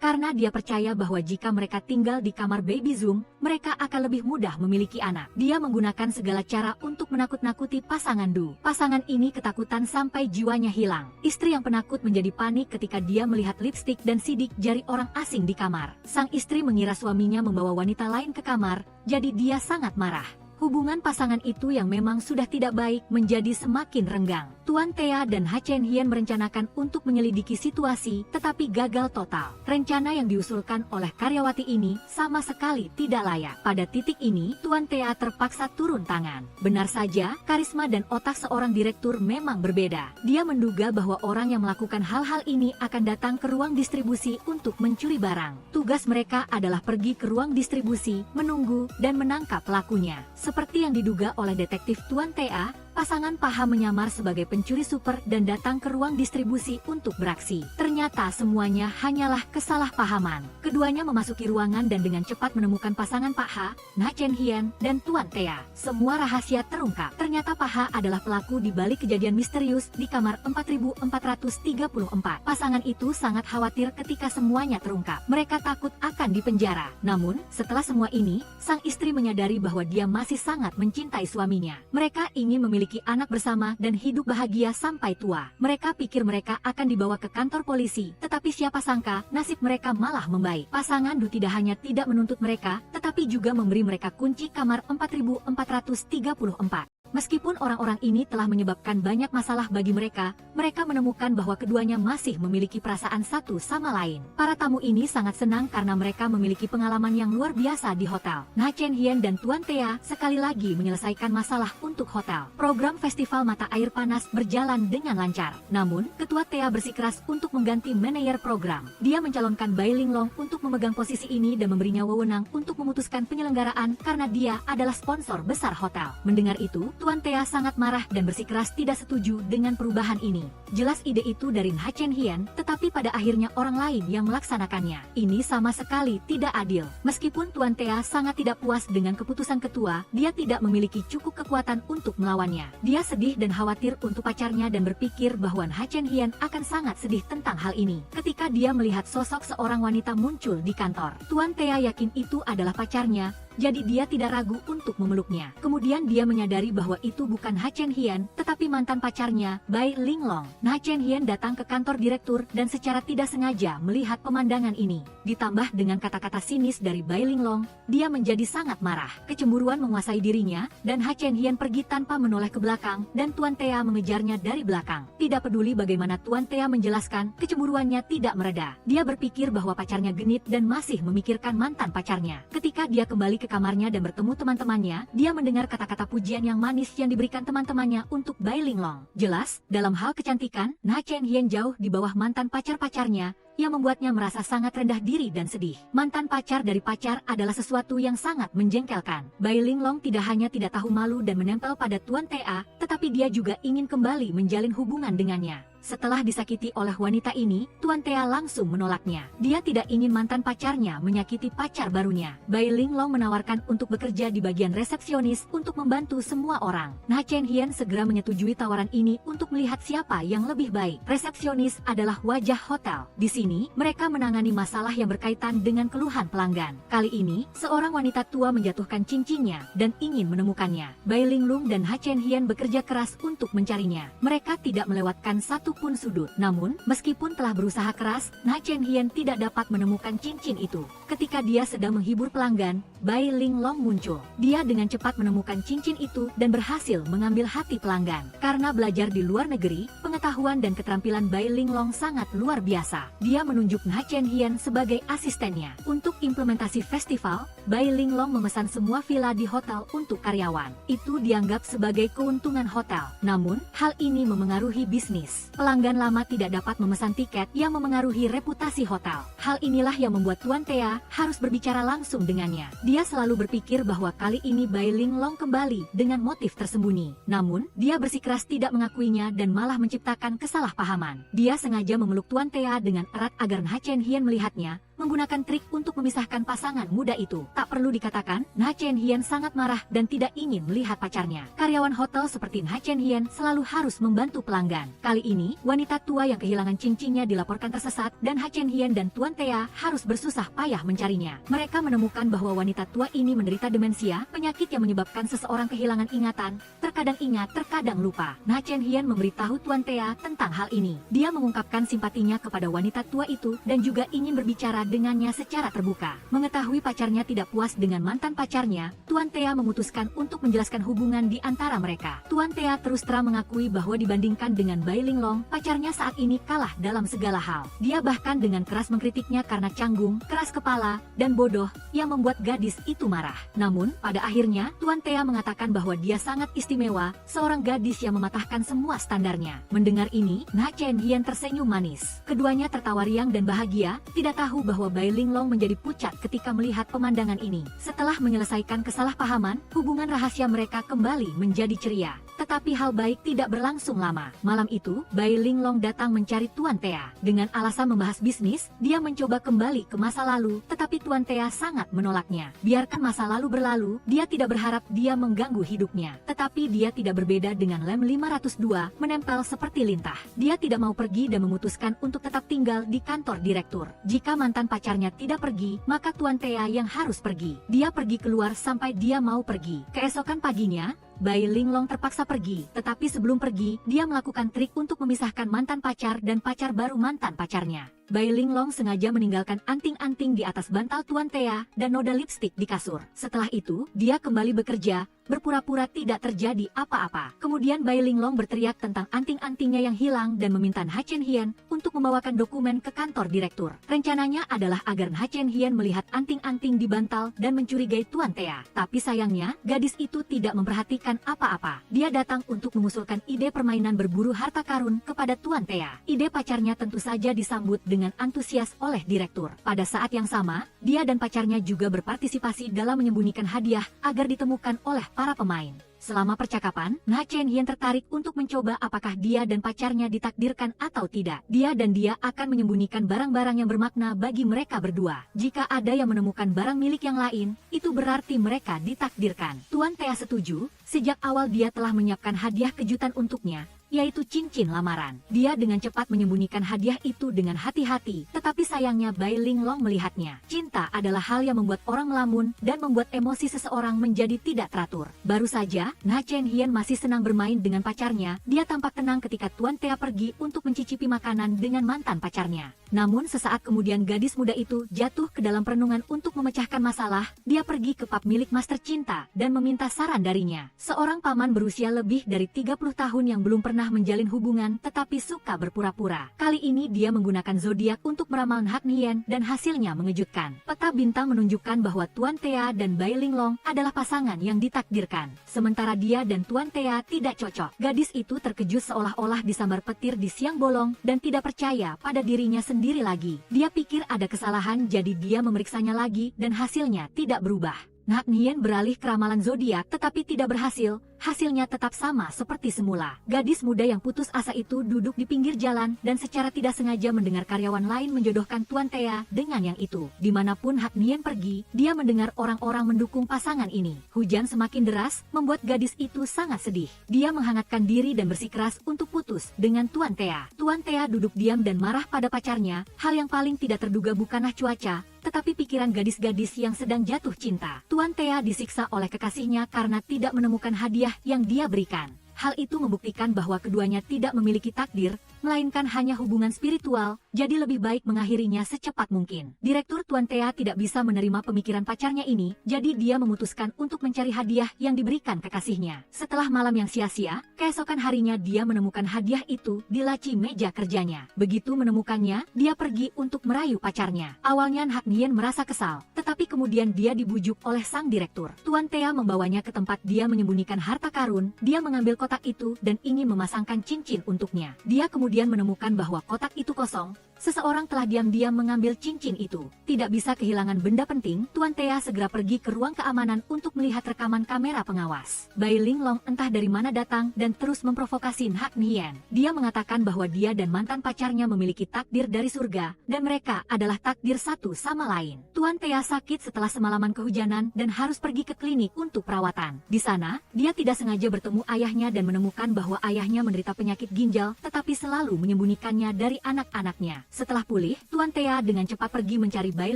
karena dia percaya bahwa jika mereka tinggal di kamar Baby Zoom, mereka akan lebih mudah memiliki anak. Dia menggunakan segala cara untuk menakut-nakuti pasangan Du. Pasangan ini ketakutan sampai jiwanya hilang. Istri yang penakut menjadi panik ketika dia melihat lipstik dan sidik jari orang asing di kamar. Sang istri mengira suaminya membawa wanita lain ke kamar, jadi dia sangat marah. Hubungan pasangan itu yang memang sudah tidak baik menjadi semakin renggang. Tuan Thea dan Ha Chen Hien merencanakan untuk menyelidiki situasi, tetapi gagal total. Rencana yang diusulkan oleh karyawati ini sama sekali tidak layak. Pada titik ini, Tuan Thea terpaksa turun tangan. Benar saja, karisma dan otak seorang direktur memang berbeda. Dia menduga bahwa orang yang melakukan hal-hal ini akan datang ke ruang distribusi untuk mencuri barang. Tugas mereka adalah pergi ke ruang distribusi, menunggu, dan menangkap pelakunya. Seperti yang diduga oleh detektif Tuan Thea, pasangan Paha menyamar sebagai pencuri super dan datang ke ruang distribusi untuk beraksi. Ternyata semuanya hanyalah kesalahpahaman. Keduanya memasuki ruangan dan dengan cepat menemukan pasangan Paha, Na Chen Hien, dan Tuan Thea. Semua rahasia terungkap. Ternyata Paha adalah pelaku di balik kejadian misterius di kamar 4434. Pasangan itu sangat khawatir ketika semuanya terungkap. Mereka takut akan dipenjara. Namun, setelah semua ini, sang istri menyadari bahwa dia masih sangat mencintai suaminya. Mereka ingin memiliki anak bersama dan hidup bahagia sampai tua. Mereka pikir mereka akan dibawa ke kantor polisi, tetapi siapa sangka nasib mereka malah membaik. Pasangan Du tidak hanya tidak menuntut mereka, tetapi juga memberi mereka kunci kamar 4434. Meskipun orang-orang ini telah menyebabkan banyak masalah bagi mereka, mereka menemukan bahwa keduanya masih memiliki perasaan satu sama lain. Para tamu ini sangat senang karena mereka memiliki pengalaman yang luar biasa di hotel. Na Chen Hien dan Tuan Thea sekali lagi menyelesaikan masalah untuk hotel. Program festival mata air panas berjalan dengan lancar. Namun, Ketua Thea bersikeras untuk mengganti manajer program. Dia mencalonkan Bai Linglong untuk memegang posisi ini dan memberinya wewenang untuk memutuskan penyelenggaraan karena dia adalah sponsor besar hotel. Mendengar itu, Tuan Thea sangat marah dan bersikeras tidak setuju dengan perubahan ini. Jelas ide itu dari Na Chen Hien, tetapi pada akhirnya orang lain yang melaksanakannya. Ini sama sekali tidak adil. Meskipun Tuan Thea sangat tidak puas dengan keputusan ketua, dia tidak memiliki cukup kekuatan untuk melawannya. Dia sedih dan khawatir untuk pacarnya dan berpikir bahwa Na Chen Hien akan sangat sedih tentang hal ini. Ketika dia melihat sosok seorang wanita muncul di kantor, Tuan Thea yakin itu adalah pacarnya. Jadi dia tidak ragu untuk memeluknya. Kemudian dia menyadari bahwa itu bukan Na Chen Hien, tetapi mantan pacarnya, Bai Linglong. Na Chen Hien datang ke kantor direktur dan secara tidak sengaja melihat pemandangan ini. Ditambah dengan kata-kata sinis dari Bai Linglong, dia menjadi sangat marah. Kecemburuan menguasai dirinya, dan Na Chen Hien pergi tanpa menoleh ke belakang, dan Tuan Thea mengejarnya dari belakang. Tidak peduli bagaimana Tuan Thea menjelaskan, kecemburuannya tidak mereda. Dia berpikir bahwa pacarnya genit dan masih memikirkan mantan pacarnya. Ketika dia kembali ke kamarnya dan bertemu teman-temannya, dia mendengar kata-kata pujian yang manis yang diberikan teman-temannya untuk Bai Linglong. Jelas, dalam hal kecantikan, Na Chen Hien jauh di bawah mantan pacar-pacarnya, yang membuatnya merasa sangat rendah diri dan sedih. Mantan pacar dari pacar adalah sesuatu yang sangat menjengkelkan. Bai Linglong tidak hanya tidak tahu malu dan menempel pada Tuan Thea, tetapi dia juga ingin kembali menjalin hubungan dengannya. Setelah disakiti oleh wanita ini, Tuan Thea langsung menolaknya. Dia tidak ingin mantan pacarnya menyakiti pacar barunya. Bai Linglong menawarkan untuk bekerja di bagian resepsionis untuk membantu semua orang. Na Chen Hien segera menyetujui tawaran ini untuk melihat siapa yang lebih baik. Resepsionis adalah wajah hotel. Di sini, mereka menangani masalah yang berkaitan dengan keluhan pelanggan. Kali ini, seorang wanita tua menjatuhkan cincinnya dan ingin menemukannya. Bai Linglong dan Na Chen Hien bekerja keras untuk mencarinya. Mereka tidak melewatkan satu pun sudut. Namun, meskipun telah berusaha keras, Na Chen Hien tidak dapat menemukan cincin itu. Ketika dia sedang menghibur pelanggan, Bai Linglong muncul. Dia dengan cepat menemukan cincin itu dan berhasil mengambil hati pelanggan. Karena belajar di luar negeri, pengetahuan dan keterampilan Bai Linglong sangat luar biasa. Dia menunjuk Na Chen Hien sebagai asistennya. Untuk implementasi festival, Bai Linglong memesan semua villa di hotel untuk karyawan. Itu dianggap sebagai keuntungan hotel. Namun, hal ini memengaruhi bisnis. Pelanggan lama tidak dapat memesan tiket yang memengaruhi reputasi hotel. Hal inilah yang membuat Tuan Thea harus berbicara langsung dengannya. Dia selalu berpikir bahwa kali ini Bai Linglong kembali dengan motif tersembunyi. Namun, dia bersikeras tidak mengakuinya dan malah menciptakan kesalahpahaman. Dia sengaja memeluk Tuan Thea dengan erat agar Na Chen Hien melihatnya, menggunakan trik untuk memisahkan pasangan muda itu. Tak perlu dikatakan, Na Chen Hien sangat marah dan tidak ingin melihat pacarnya. Karyawan hotel seperti Na Chen Hien selalu harus membantu pelanggan. Kali ini, wanita tua yang kehilangan cincinnya dilaporkan tersesat dan Na Chen Hien dan Tuan Thea harus bersusah payah mencarinya. Mereka menemukan bahwa wanita tua ini menderita demensia, penyakit yang menyebabkan seseorang kehilangan ingatan, terkadang ingat, terkadang lupa. Na Chen Hien memberitahu Tuan Thea tentang hal ini. Dia mengungkapkan simpatinya kepada wanita tua itu dan juga ingin berbicara dengannya secara terbuka. Mengetahui pacarnya tidak puas dengan mantan pacarnya, Tuan Thea memutuskan untuk menjelaskan hubungan di antara mereka. Tuan Thea terus terang mengakui bahwa dibandingkan dengan Bai Linglong, pacarnya saat ini kalah dalam segala hal. Dia bahkan dengan keras mengkritiknya karena canggung, keras kepala, dan bodoh, yang membuat gadis itu marah. Namun, pada akhirnya, Tuan Thea mengatakan bahwa dia sangat istimewa, seorang gadis yang mematahkan semua standarnya. Mendengar ini, Na Chen Hien tersenyum manis. Keduanya tertawa riang dan bahagia, tidak tahu bahwa Bai Linglong menjadi pucat ketika melihat pemandangan ini. Setelah menyelesaikan kesalahpahaman, hubungan rahasia mereka kembali menjadi ceria. Tetapi hal baik tidak berlangsung lama. Malam itu, Bai Linglong datang mencari Tuan Thea. Dengan alasan membahas bisnis, dia mencoba kembali ke masa lalu, tetapi Tuan Thea sangat menolaknya. Biarkan masa lalu berlalu, dia tidak berharap dia mengganggu hidupnya. Tetapi dia tidak berbeda dengan Lem 502, menempel seperti lintah. Dia tidak mau pergi dan memutuskan untuk tetap tinggal di kantor direktur. Jika mantan pacarnya tidak pergi, maka Tuan Thea yang harus pergi. Dia pergi keluar sampai dia mau pergi. Keesokan paginya, Bai Linglong terpaksa pergi, tetapi sebelum pergi, dia melakukan trik untuk memisahkan mantan pacar dan pacar baru mantan pacarnya. Bai Linglong sengaja meninggalkan anting-anting di atas bantal Tuan Thea dan noda lipstik di kasur. Setelah itu, dia kembali bekerja, berpura-pura tidak terjadi apa-apa. Kemudian Bai Linglong berteriak tentang anting-antingnya yang hilang dan meminta Ha Chen Hien untuk membawakan dokumen ke kantor direktur. Rencananya adalah agar Ha Chen Hien melihat anting-anting di bantal dan mencurigai Tuan Thea. Tapi sayangnya, gadis itu tidak memperhatikan apa-apa. Dia datang untuk mengusulkan ide permainan berburu harta karun kepada Tuan Thea. Ide pacarnya tentu saja disambut dengan antusias oleh direktur. Pada saat yang sama, dia dan pacarnya juga berpartisipasi dalam menyembunyikan hadiah agar ditemukan oleh para pemain. Selama percakapan, Ha Chen Hien tertarik untuk mencoba apakah dia dan pacarnya ditakdirkan atau tidak. Dia akan menyembunyikan barang-barang yang bermakna bagi mereka berdua. Jika ada yang menemukan barang milik yang lain, itu berarti mereka ditakdirkan. Tuan Thea setuju, sejak awal dia telah menyiapkan hadiah kejutan untuknya, yaitu cincin lamaran. Dia dengan cepat menyembunyikan hadiah itu dengan hati-hati, tetapi sayangnya Bai Linglong melihatnya. Cinta adalah hal yang membuat orang melamun dan membuat emosi seseorang menjadi tidak teratur. Baru saja, Ha Chen Hien masih senang bermain dengan pacarnya. Dia tampak tenang ketika Tuan Thea pergi untuk mencicipi makanan dengan mantan pacarnya. Namun sesaat kemudian gadis muda itu jatuh ke dalam perenungan untuk memecahkan masalah. Dia pergi ke pub milik Master Cinta dan meminta saran darinya. Seorang paman berusia lebih dari 30 tahun yang belum pernah menjalin hubungan tetapi suka berpura-pura. Kali ini dia menggunakan zodiak untuk meramal Ha Chen Hien dan hasilnya mengejutkan. Peta bintang menunjukkan bahwa Tuan Thea dan Bai Linglong adalah pasangan yang ditakdirkan. Sementara dia dan Tuan Thea tidak cocok. Gadis itu terkejut seolah-olah disambar petir di siang bolong dan tidak percaya pada dirinya sendiri lagi. Dia pikir ada kesalahan jadi dia memeriksanya lagi dan hasilnya tidak berubah. Ha Chen Hien beralih ke ramalan zodiak tetapi tidak berhasil. Hasilnya tetap sama seperti semula. Gadis muda yang putus asa itu duduk di pinggir jalan dan secara tidak sengaja mendengar karyawan lain menjodohkan Tuan Thea dengan yang itu. Dimanapun Ha Chen Hien pergi, dia mendengar orang-orang mendukung pasangan ini. Hujan semakin deras, membuat gadis itu sangat sedih. Dia menghangatkan diri dan bersikeras untuk putus dengan Tuan Thea. Tuan Thea duduk diam dan marah pada pacarnya. Hal yang paling tidak terduga bukanlah cuaca, tetapi pikiran gadis-gadis yang sedang jatuh cinta. Tuan Thea disiksa oleh kekasihnya karena tidak menemukan hadiah yang dia berikan. Hal itu membuktikan bahwa keduanya tidak memiliki takdir, melainkan hanya hubungan spiritual, jadi lebih baik mengakhirinya secepat mungkin. Direktur Tuan Thea tidak bisa menerima pemikiran pacarnya ini, jadi dia memutuskan untuk mencari hadiah yang diberikan kekasihnya. Setelah malam yang sia-sia, keesokan harinya dia menemukan hadiah itu di laci meja kerjanya. Begitu menemukannya, dia pergi untuk merayu pacarnya. Awalnya Ha Chen Hien merasa kesal, tetapi kemudian dia dibujuk oleh sang direktur. Tuan Thea membawanya ke tempat dia menyembunyikan harta karun. Dia mengambil kotak itu dan ingin memasangkan cincin untuknya. Dia kemudian menemukan bahwa kotak itu kosong. Seseorang telah diam-diam mengambil cincin itu. Tidak bisa kehilangan benda penting, Tuan Thea segera pergi ke ruang keamanan untuk melihat rekaman kamera pengawas. Bai Linglong entah dari mana datang dan terus memprovokasi Ha Chen Hien. Dia mengatakan bahwa dia dan mantan pacarnya memiliki takdir dari surga, dan mereka adalah takdir satu sama lain. Tuan Thea sakit setelah semalaman kehujanan dan harus pergi ke klinik untuk perawatan. Di sana, dia tidak sengaja bertemu ayahnya dan menemukan bahwa ayahnya menderita penyakit ginjal, tetapi selalu menyembunyikannya dari anak-anaknya. Setelah pulih, Tuan Thea dengan cepat pergi mencari Bai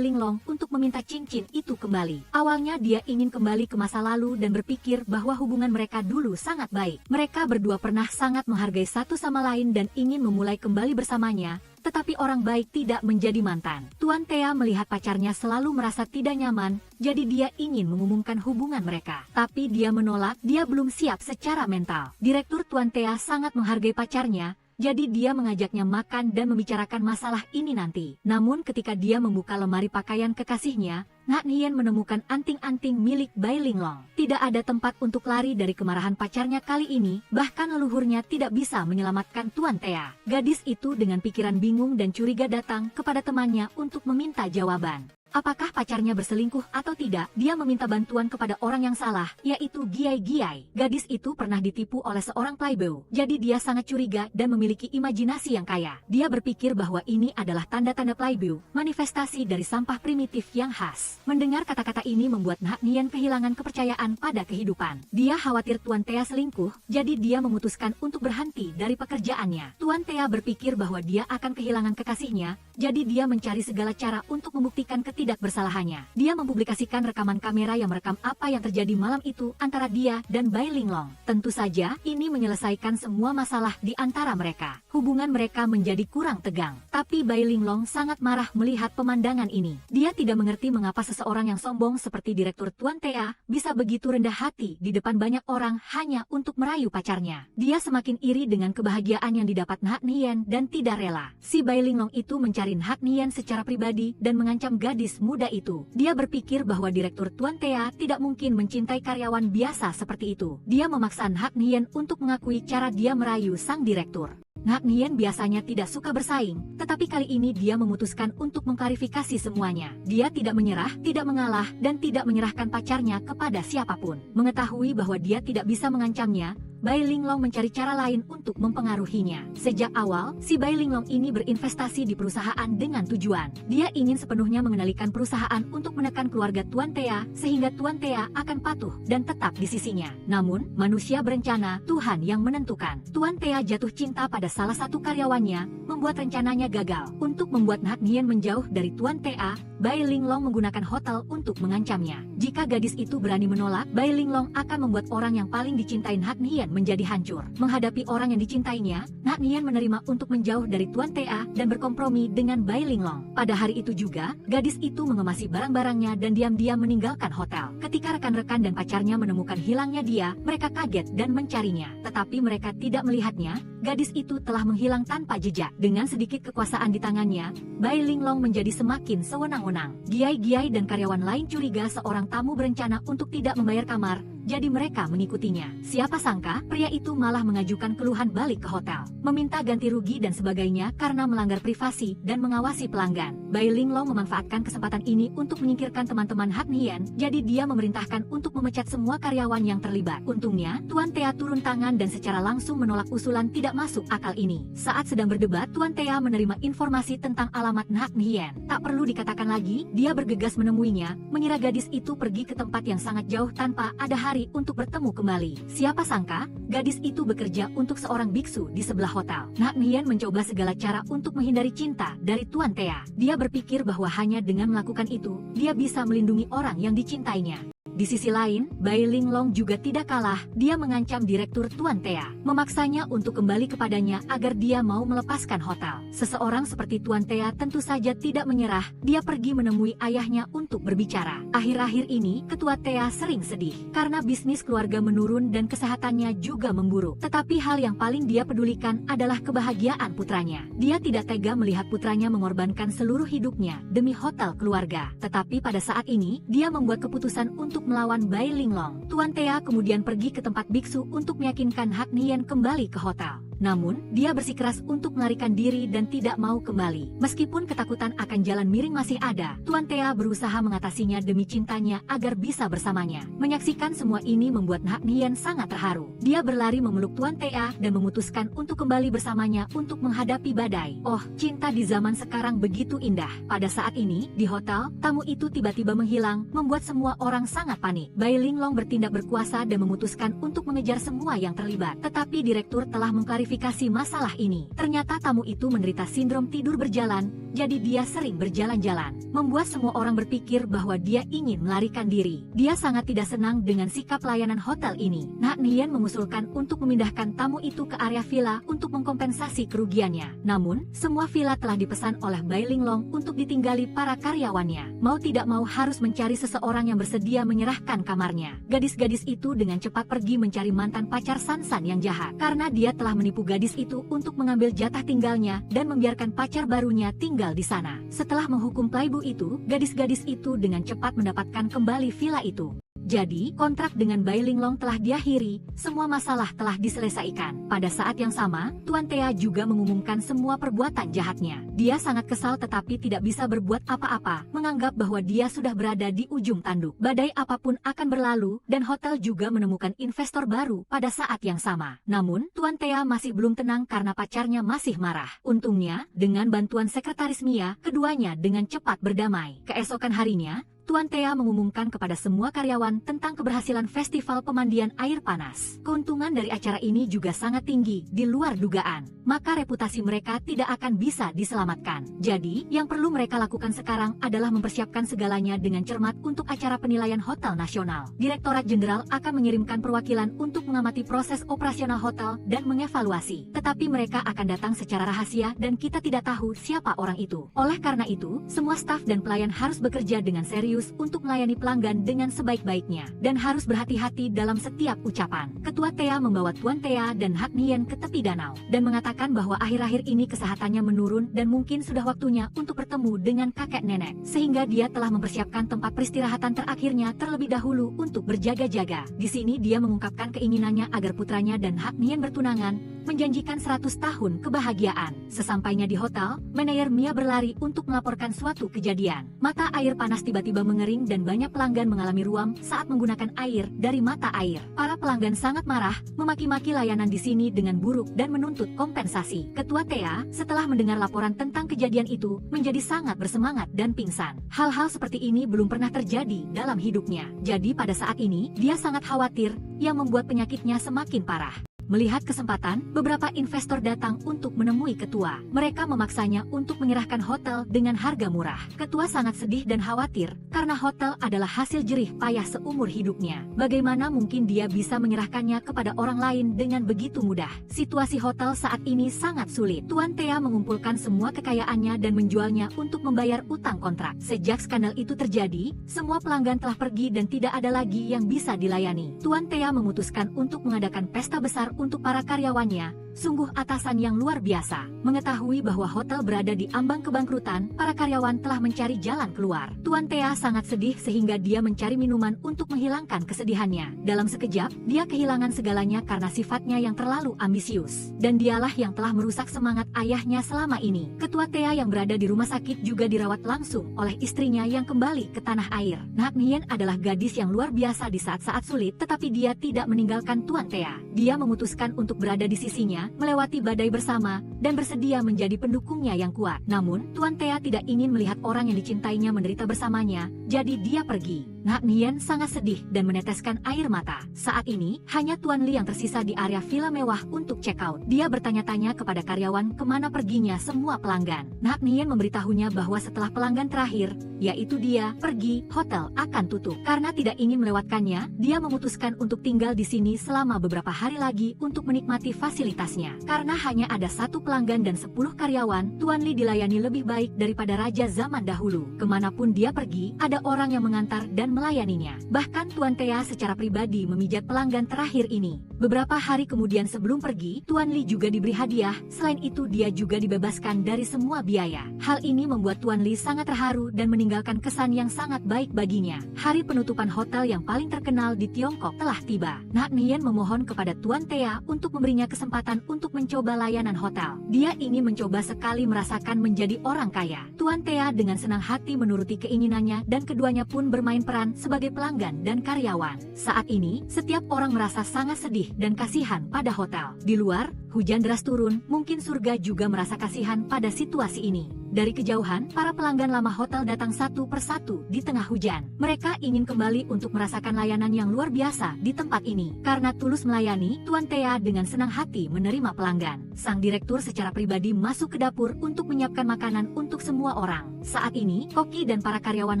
Linglong untuk meminta cincin itu kembali. Awalnya dia ingin kembali ke masa lalu dan berpikir bahwa hubungan mereka dulu sangat baik. Mereka berdua pernah sangat menghargai satu sama lain dan ingin memulai kembali bersamanya, tetapi orang baik tidak menjadi mantan. Tuan Thea melihat pacarnya selalu merasa tidak nyaman, jadi dia ingin mengumumkan hubungan mereka. Tapi dia menolak, dia belum siap secara mental. Direktur Tuan Thea sangat menghargai pacarnya, jadi dia mengajaknya makan dan membicarakan masalah ini nanti. Namun ketika dia membuka lemari pakaian kekasihnya, Ha Chen Hien menemukan anting-anting milik Bai Linglong. Tidak ada tempat untuk lari dari kemarahan pacarnya kali ini, bahkan leluhurnya tidak bisa menyelamatkan Tuan Thea. Gadis itu dengan pikiran bingung dan curiga datang kepada temannya untuk meminta jawaban. Apakah pacarnya berselingkuh atau tidak? Dia meminta bantuan kepada orang yang salah, yaitu Giai Giai. Gadis itu pernah ditipu oleh seorang playboy, jadi dia sangat curiga dan memiliki imajinasi yang kaya. Dia berpikir bahwa ini adalah tanda-tanda playboy, manifestasi dari sampah primitif yang khas. Mendengar kata-kata ini membuat Nak Nian kehilangan kepercayaan pada kehidupan. Dia khawatir Tuan Thea selingkuh, jadi dia memutuskan untuk berhenti dari pekerjaannya. Tuan Thea berpikir bahwa dia akan kehilangan kekasihnya, jadi dia mencari segala cara untuk membuktikan ketidakbersalahannya. Dia mempublikasikan rekaman kamera yang merekam apa yang terjadi malam itu antara dia dan Bai Linglong. Tentu saja, ini menyelesaikan semua masalah di antara mereka. Hubungan mereka menjadi kurang tegang. Tapi Bai Linglong sangat marah melihat pemandangan ini. Dia tidak mengerti mengapa seseorang yang sombong seperti Direktur Tuan Thea bisa begitu rendah hati di depan banyak orang hanya untuk merayu pacarnya. Dia semakin iri dengan kebahagiaan yang didapat Nak Nian dan tidak rela. Si Bai Linglong itu mencari Nak Nian secara pribadi dan mengancam gadis muda itu. Dia berpikir bahwa Direktur Tuan Thea tidak mungkin mencintai karyawan biasa seperti itu. Dia memaksa Nak Nian untuk mengakui cara dia merayu sang direktur. Nak Nian biasanya tidak suka bersaing, tetapi kali ini dia memutuskan untuk mengklarifikasi semuanya. Dia tidak menyerah, tidak mengalah, dan tidak menyerahkan pacarnya kepada siapapun. Mengetahui bahwa dia tidak bisa mengancamnya, Bai Linglong mencari cara lain untuk mempengaruhinya. Sejak awal, si Bai Linglong ini berinvestasi di perusahaan dengan tujuan. Dia ingin sepenuhnya mengendalikan perusahaan untuk menekan keluarga Tuan Thea, sehingga Tuan Thea akan patuh dan tetap di sisinya. Namun, manusia berencana, Tuhan yang menentukan. Tuan Thea jatuh cinta pada salah satu karyawannya, membuat rencananya gagal. Untuk membuat Nak Nian menjauh dari Tuan Thea, Bai Linglong menggunakan hotel untuk mengancamnya. Jika gadis itu berani menolak, Bai Linglong akan membuat orang yang paling dicintai Nak Nian menjadi hancur. Menghadapi orang yang dicintainya, Nak Nian menerima untuk menjauh dari Tuan Thea dan berkompromi dengan Bai Linglong. Pada hari itu juga, gadis itu mengemasi barang-barangnya dan diam-diam meninggalkan hotel. Ketika rekan-rekan dan pacarnya menemukan hilangnya dia, mereka kaget dan mencarinya. Tetapi mereka tidak melihatnya, gadis itu telah menghilang tanpa jejak. Dengan sedikit kekuasaan di tangannya, Bai Linglong menjadi semakin sewenang-wenang. Giai-giai dan karyawan lain curiga seorang tamu berencana untuk tidak membayar kamar, jadi mereka mengikutinya. Siapa sangka, pria itu malah mengajukan keluhan balik ke hotel, meminta ganti rugi dan sebagainya karena melanggar privasi dan mengawasi pelanggan. Bai Linglong memanfaatkan kesempatan ini untuk menyingkirkan teman-teman Nak Nian, jadi dia memerintahkan untuk memecat semua karyawan yang terlibat. Untungnya, Tuan Thea turun tangan dan secara langsung menolak usulan tidak masuk akal ini. Saat sedang berdebat, Tuan Thea menerima informasi tentang alamat Nak Nian. Tak perlu dikatakan lagi, dia bergegas menemuinya, mengira gadis itu pergi ke tempat yang sangat jauh tanpa ada hari untuk bertemu kembali. Siapa sangka, gadis itu bekerja untuk seorang biksu di sebelah hotel. Nak Nian mencoba segala cara untuk menghindari cinta dari Tuan Thea. Dia berpikir bahwa hanya dengan melakukan itu, dia bisa melindungi orang yang dicintainya. Di sisi lain, Bai Linglong juga tidak kalah. Dia mengancam Direktur Tuan Thea, memaksanya untuk kembali kepadanya agar dia mau melepaskan hotel. Seseorang seperti Tuan Thea tentu saja tidak menyerah. Dia pergi menemui ayahnya untuk berbicara. Akhir-akhir ini, Ketua Thea sering sedih karena bisnis keluarga menurun dan kesehatannya juga memburuk. Tetapi hal yang paling dia pedulikan adalah kebahagiaan putranya. Dia tidak tega melihat putranya mengorbankan seluruh hidupnya demi hotel keluarga. Tetapi pada saat ini, dia membuat keputusan untuk melawan Bai Linglong. Tuan Thea kemudian pergi ke tempat biksu untuk meyakinkan Nak Nian kembali ke hotel. Namun, dia bersikeras untuk melarikan diri dan tidak mau kembali. Meskipun ketakutan akan jalan miring masih ada, Tuan Thea berusaha mengatasinya demi cintanya agar bisa bersamanya. Menyaksikan semua ini membuat Nak Nian sangat terharu. Dia berlari memeluk Tuan Thea dan memutuskan untuk kembali bersamanya untuk menghadapi badai. Oh, cinta di zaman sekarang begitu indah. Pada saat ini, di hotel, tamu itu tiba-tiba menghilang, membuat semua orang sangat panik. Bai Linglong bertindak berkuasa dan memutuskan untuk mengejar semua yang terlibat. Tetapi direktur telah mengklarifikasi masalah ini. Ternyata tamu itu menderita sindrom tidur berjalan, jadi dia sering berjalan-jalan. Membuat semua orang berpikir bahwa dia ingin melarikan diri. Dia sangat tidak senang dengan sikap pelayanan hotel ini. Nak Nian mengusulkan untuk memindahkan tamu itu ke area villa untuk mengkompensasi kerugiannya. Namun, semua villa telah dipesan oleh Bai Linglong untuk ditinggali para karyawannya. Mau tidak mau harus mencari seseorang yang bersedia menyerahkan kamarnya. Gadis-gadis itu dengan cepat pergi mencari mantan pacar Sansan yang jahat, karena dia telah menipu gadis itu untuk mengambil jatah tinggalnya dan membiarkan pacar barunya tinggal di sana. Setelah menghukum playboy itu, gadis-gadis itu dengan cepat mendapatkan kembali villa itu. Jadi, kontrak dengan Bai Linglong telah diakhiri, semua masalah telah diselesaikan. Pada saat yang sama, Tuan Tea juga mengumumkan semua perbuatan jahatnya. Dia sangat kesal tetapi tidak bisa berbuat apa-apa, menganggap bahwa dia sudah berada di ujung tanduk. Badai apapun akan berlalu, dan hotel juga menemukan investor baru pada saat yang sama. Namun, Tuan Tea masih belum tenang karena pacarnya masih marah. Untungnya, dengan bantuan sekretaris Mia, keduanya dengan cepat berdamai. Keesokan harinya, Tuan Tea mengumumkan kepada semua karyawan tentang keberhasilan festival pemandian air panas. Keuntungan dari acara ini juga sangat tinggi, di luar dugaan. Maka reputasi mereka tidak akan bisa diselamatkan. Jadi, yang perlu mereka lakukan sekarang adalah mempersiapkan segalanya dengan cermat untuk acara penilaian Hotel Nasional. Direktorat Jenderal akan mengirimkan perwakilan untuk mengamati proses operasional hotel dan mengevaluasi. Tetapi mereka akan datang secara rahasia dan kita tidak tahu siapa orang itu. Oleh karena itu, semua staf dan pelayan harus bekerja dengan serius untuk melayani pelanggan dengan sebaik-baiknya dan harus berhati-hati dalam setiap ucapan. Ketua Tea membawa Tuan Tea dan Hak Nien ke tepi danau dan mengatakan bahwa akhir-akhir ini kesehatannya menurun dan mungkin sudah waktunya untuk bertemu dengan kakek nenek, sehingga dia telah mempersiapkan tempat peristirahatan terakhirnya terlebih dahulu untuk berjaga-jaga. Di sini dia mengungkapkan keinginannya agar putranya dan Hak Nien bertunangan, menjanjikan 100 tahun kebahagiaan. Sesampainya di hotel, manajer Mia berlari untuk melaporkan suatu kejadian. Mata air panas tiba-tiba mengering dan banyak pelanggan mengalami ruam saat menggunakan air dari mata air. Para pelanggan sangat marah, memaki-maki layanan di sini dengan buruk dan menuntut kompensasi. Ketua Tea, setelah mendengar laporan tentang kejadian itu, menjadi sangat bersemangat dan pingsan. Hal-hal seperti ini belum pernah terjadi dalam hidupnya. Jadi pada saat ini, dia sangat khawatir, yang membuat penyakitnya semakin parah. Melihat kesempatan, beberapa investor datang untuk menemui ketua. Mereka memaksanya untuk menyerahkan hotel dengan harga murah. Ketua sangat sedih dan khawatir, karena hotel adalah hasil jerih payah seumur hidupnya. Bagaimana mungkin dia bisa menyerahkannya kepada orang lain dengan begitu mudah? Situasi hotel saat ini sangat sulit. Tuan Tea mengumpulkan semua kekayaannya dan menjualnya untuk membayar utang kontrak. Sejak skandal itu terjadi, semua pelanggan telah pergi dan tidak ada lagi yang bisa dilayani. Tuan Tea memutuskan untuk mengadakan pesta besar untuk para karyawannya. Sungguh atasan yang luar biasa. Mengetahui bahwa hotel berada di ambang kebangkrutan, para karyawan telah mencari jalan keluar. Tuan Tea sangat sedih sehingga dia mencari minuman untuk menghilangkan kesedihannya. Dalam sekejap, dia kehilangan segalanya karena sifatnya yang terlalu ambisius. Dan dialah yang telah merusak semangat ayahnya selama ini. Ketua Tea yang berada di rumah sakit juga dirawat langsung oleh istrinya yang kembali ke tanah air. Nak Nien adalah gadis yang luar biasa di saat-saat sulit, tetapi dia tidak meninggalkan Tuan Tea. Dia memutuskan untuk berada di sisinya, melewati badai bersama, dan bersedia menjadi pendukungnya yang kuat. Namun, Tuan Tea tidak ingin melihat orang yang dicintainya menderita bersamanya, jadi dia pergi. Nak Nien sangat sedih dan meneteskan air mata. Saat ini, hanya Tuan Li yang tersisa di area villa mewah untuk check out. Dia bertanya-tanya kepada karyawan kemana perginya semua pelanggan. Nak Nien memberitahunya bahwa setelah pelanggan terakhir, yaitu dia, pergi, hotel akan tutup. Karena tidak ingin melewatkannya, dia memutuskan untuk tinggal di sini selama beberapa hari lagi untuk menikmati fasilitasnya. Karena hanya ada satu pelanggan dan 10 karyawan, Tuan Li dilayani lebih baik daripada raja zaman dahulu. Kemanapun dia pergi, ada orang yang mengantar dan melayaninya. Bahkan Tuan Tea secara pribadi memijat pelanggan terakhir ini. Beberapa hari kemudian sebelum pergi, Tuan Li juga diberi hadiah. Selain itu dia juga dibebaskan dari semua biaya. Hal ini membuat Tuan Li sangat terharu dan meninggalkan kesan yang sangat baik baginya. Hari penutupan hotel yang paling terkenal di Tiongkok telah tiba. Nak Nien memohon kepada Tuan Tea untuk memberinya kesempatan untuk mencoba layanan hotel. Dia ingin mencoba sekali merasakan menjadi orang kaya. Tuan Tea dengan senang hati menuruti keinginannya dan keduanya pun bermain peran sebagai pelanggan dan karyawan. Saat ini, setiap orang merasa sangat sedih dan kasihan pada hotel. Di luar, hujan deras turun, mungkin surga juga merasa kasihan pada situasi ini. Dari kejauhan, para pelanggan lama hotel datang satu persatu di tengah hujan. Mereka ingin kembali untuk merasakan layanan yang luar biasa di tempat ini. Karena tulus melayani, Tuan Tea dengan senang hati menerima pelanggan. Sang direktur secara pribadi masuk ke dapur untuk menyiapkan makanan untuk semua orang. Saat ini, koki dan para karyawan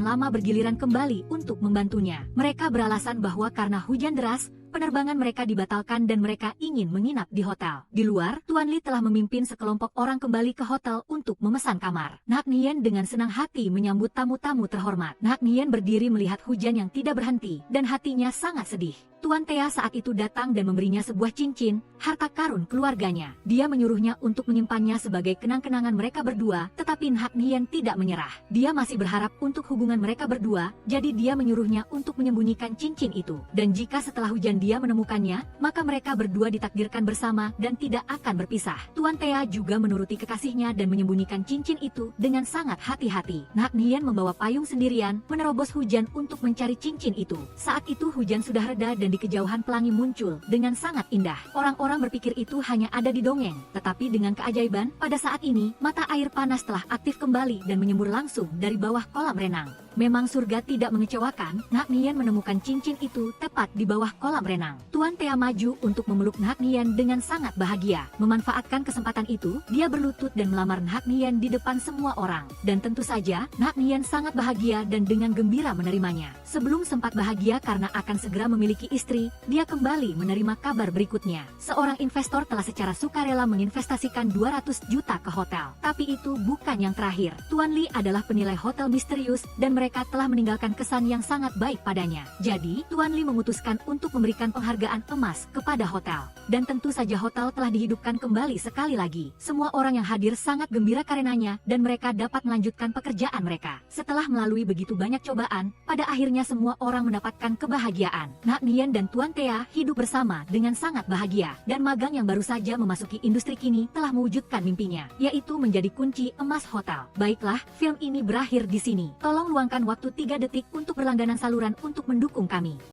lama bergiliran kembali untuk membantunya. Mereka beralasan bahwa karena hujan deras, penerbangan mereka dibatalkan dan mereka ingin menginap di hotel. Di luar, Tuan Li telah memimpin sekelompok orang kembali ke hotel untuk memesan kamar. Nak Nian dengan senang hati menyambut tamu-tamu terhormat. Nak Nian berdiri melihat hujan yang tidak berhenti, dan hatinya sangat sedih. Tuan Thea saat itu datang dan memberinya sebuah cincin, harta karun keluarganya. Dia menyuruhnya untuk menyimpannya sebagai kenang-kenangan mereka berdua, tetapi Nak Nian tidak menyerah. Dia masih berharap untuk hubungan mereka berdua, jadi dia menyuruhnya untuk menyembunyikan cincin itu. Dan jika setelah hujan dia menemukannya, maka mereka berdua ditakdirkan bersama dan tidak akan berpisah. Tuan Thea juga menuruti kekasihnya dan menyembunyikan cincin itu dengan sangat hati-hati. Nak Nian membawa payung sendirian, menerobos hujan untuk mencari cincin itu. Saat itu hujan sudah reda dan di kejauhan pelangi muncul dengan sangat indah. Orang-orang berpikir itu hanya ada di dongeng, tetapi dengan keajaiban, pada saat ini, mata air panas telah aktif kembali dan menyembur langsung dari bawah kolam renang. Memang surga tidak mengecewakan, Nak Nian menemukan cincin itu tepat di bawah kolam renang. Tuan Thea maju untuk memeluk Nak Nian dengan sangat bahagia. Memanfaatkan kesempatan itu, dia berlutut dan melamar Nak Nian di depan semua orang. Dan tentu saja, Nak Nian sangat bahagia dan dengan gembira menerimanya. Sebelum sempat bahagia karena akan segera memiliki istri, dia kembali menerima kabar berikutnya. Seorang investor telah secara sukarela menginvestasikan 200 juta ke hotel. Tapi itu bukan yang terakhir. Tuan Li adalah penilai hotel misterius dan mereka telah meninggalkan kesan yang sangat baik padanya. Jadi, Tuan Li memutuskan untuk memberikan penghargaan emas kepada hotel. Dan tentu saja hotel telah dihidupkan kembali sekali lagi. Semua orang yang hadir sangat gembira karenanya dan mereka dapat melanjutkan pekerjaan mereka. Setelah melalui begitu banyak cobaan, pada akhirnya semua orang mendapatkan kebahagiaan. Nak Nian dan Tuan Thea hidup bersama dengan sangat bahagia. Dan magang yang baru saja memasuki industri kini telah mewujudkan mimpinya, yaitu menjadi kunci emas hotel. Baiklah, film ini berakhir di sini. Tolong luangkan waktu 3 detik untuk berlangganan saluran untuk mendukung kami.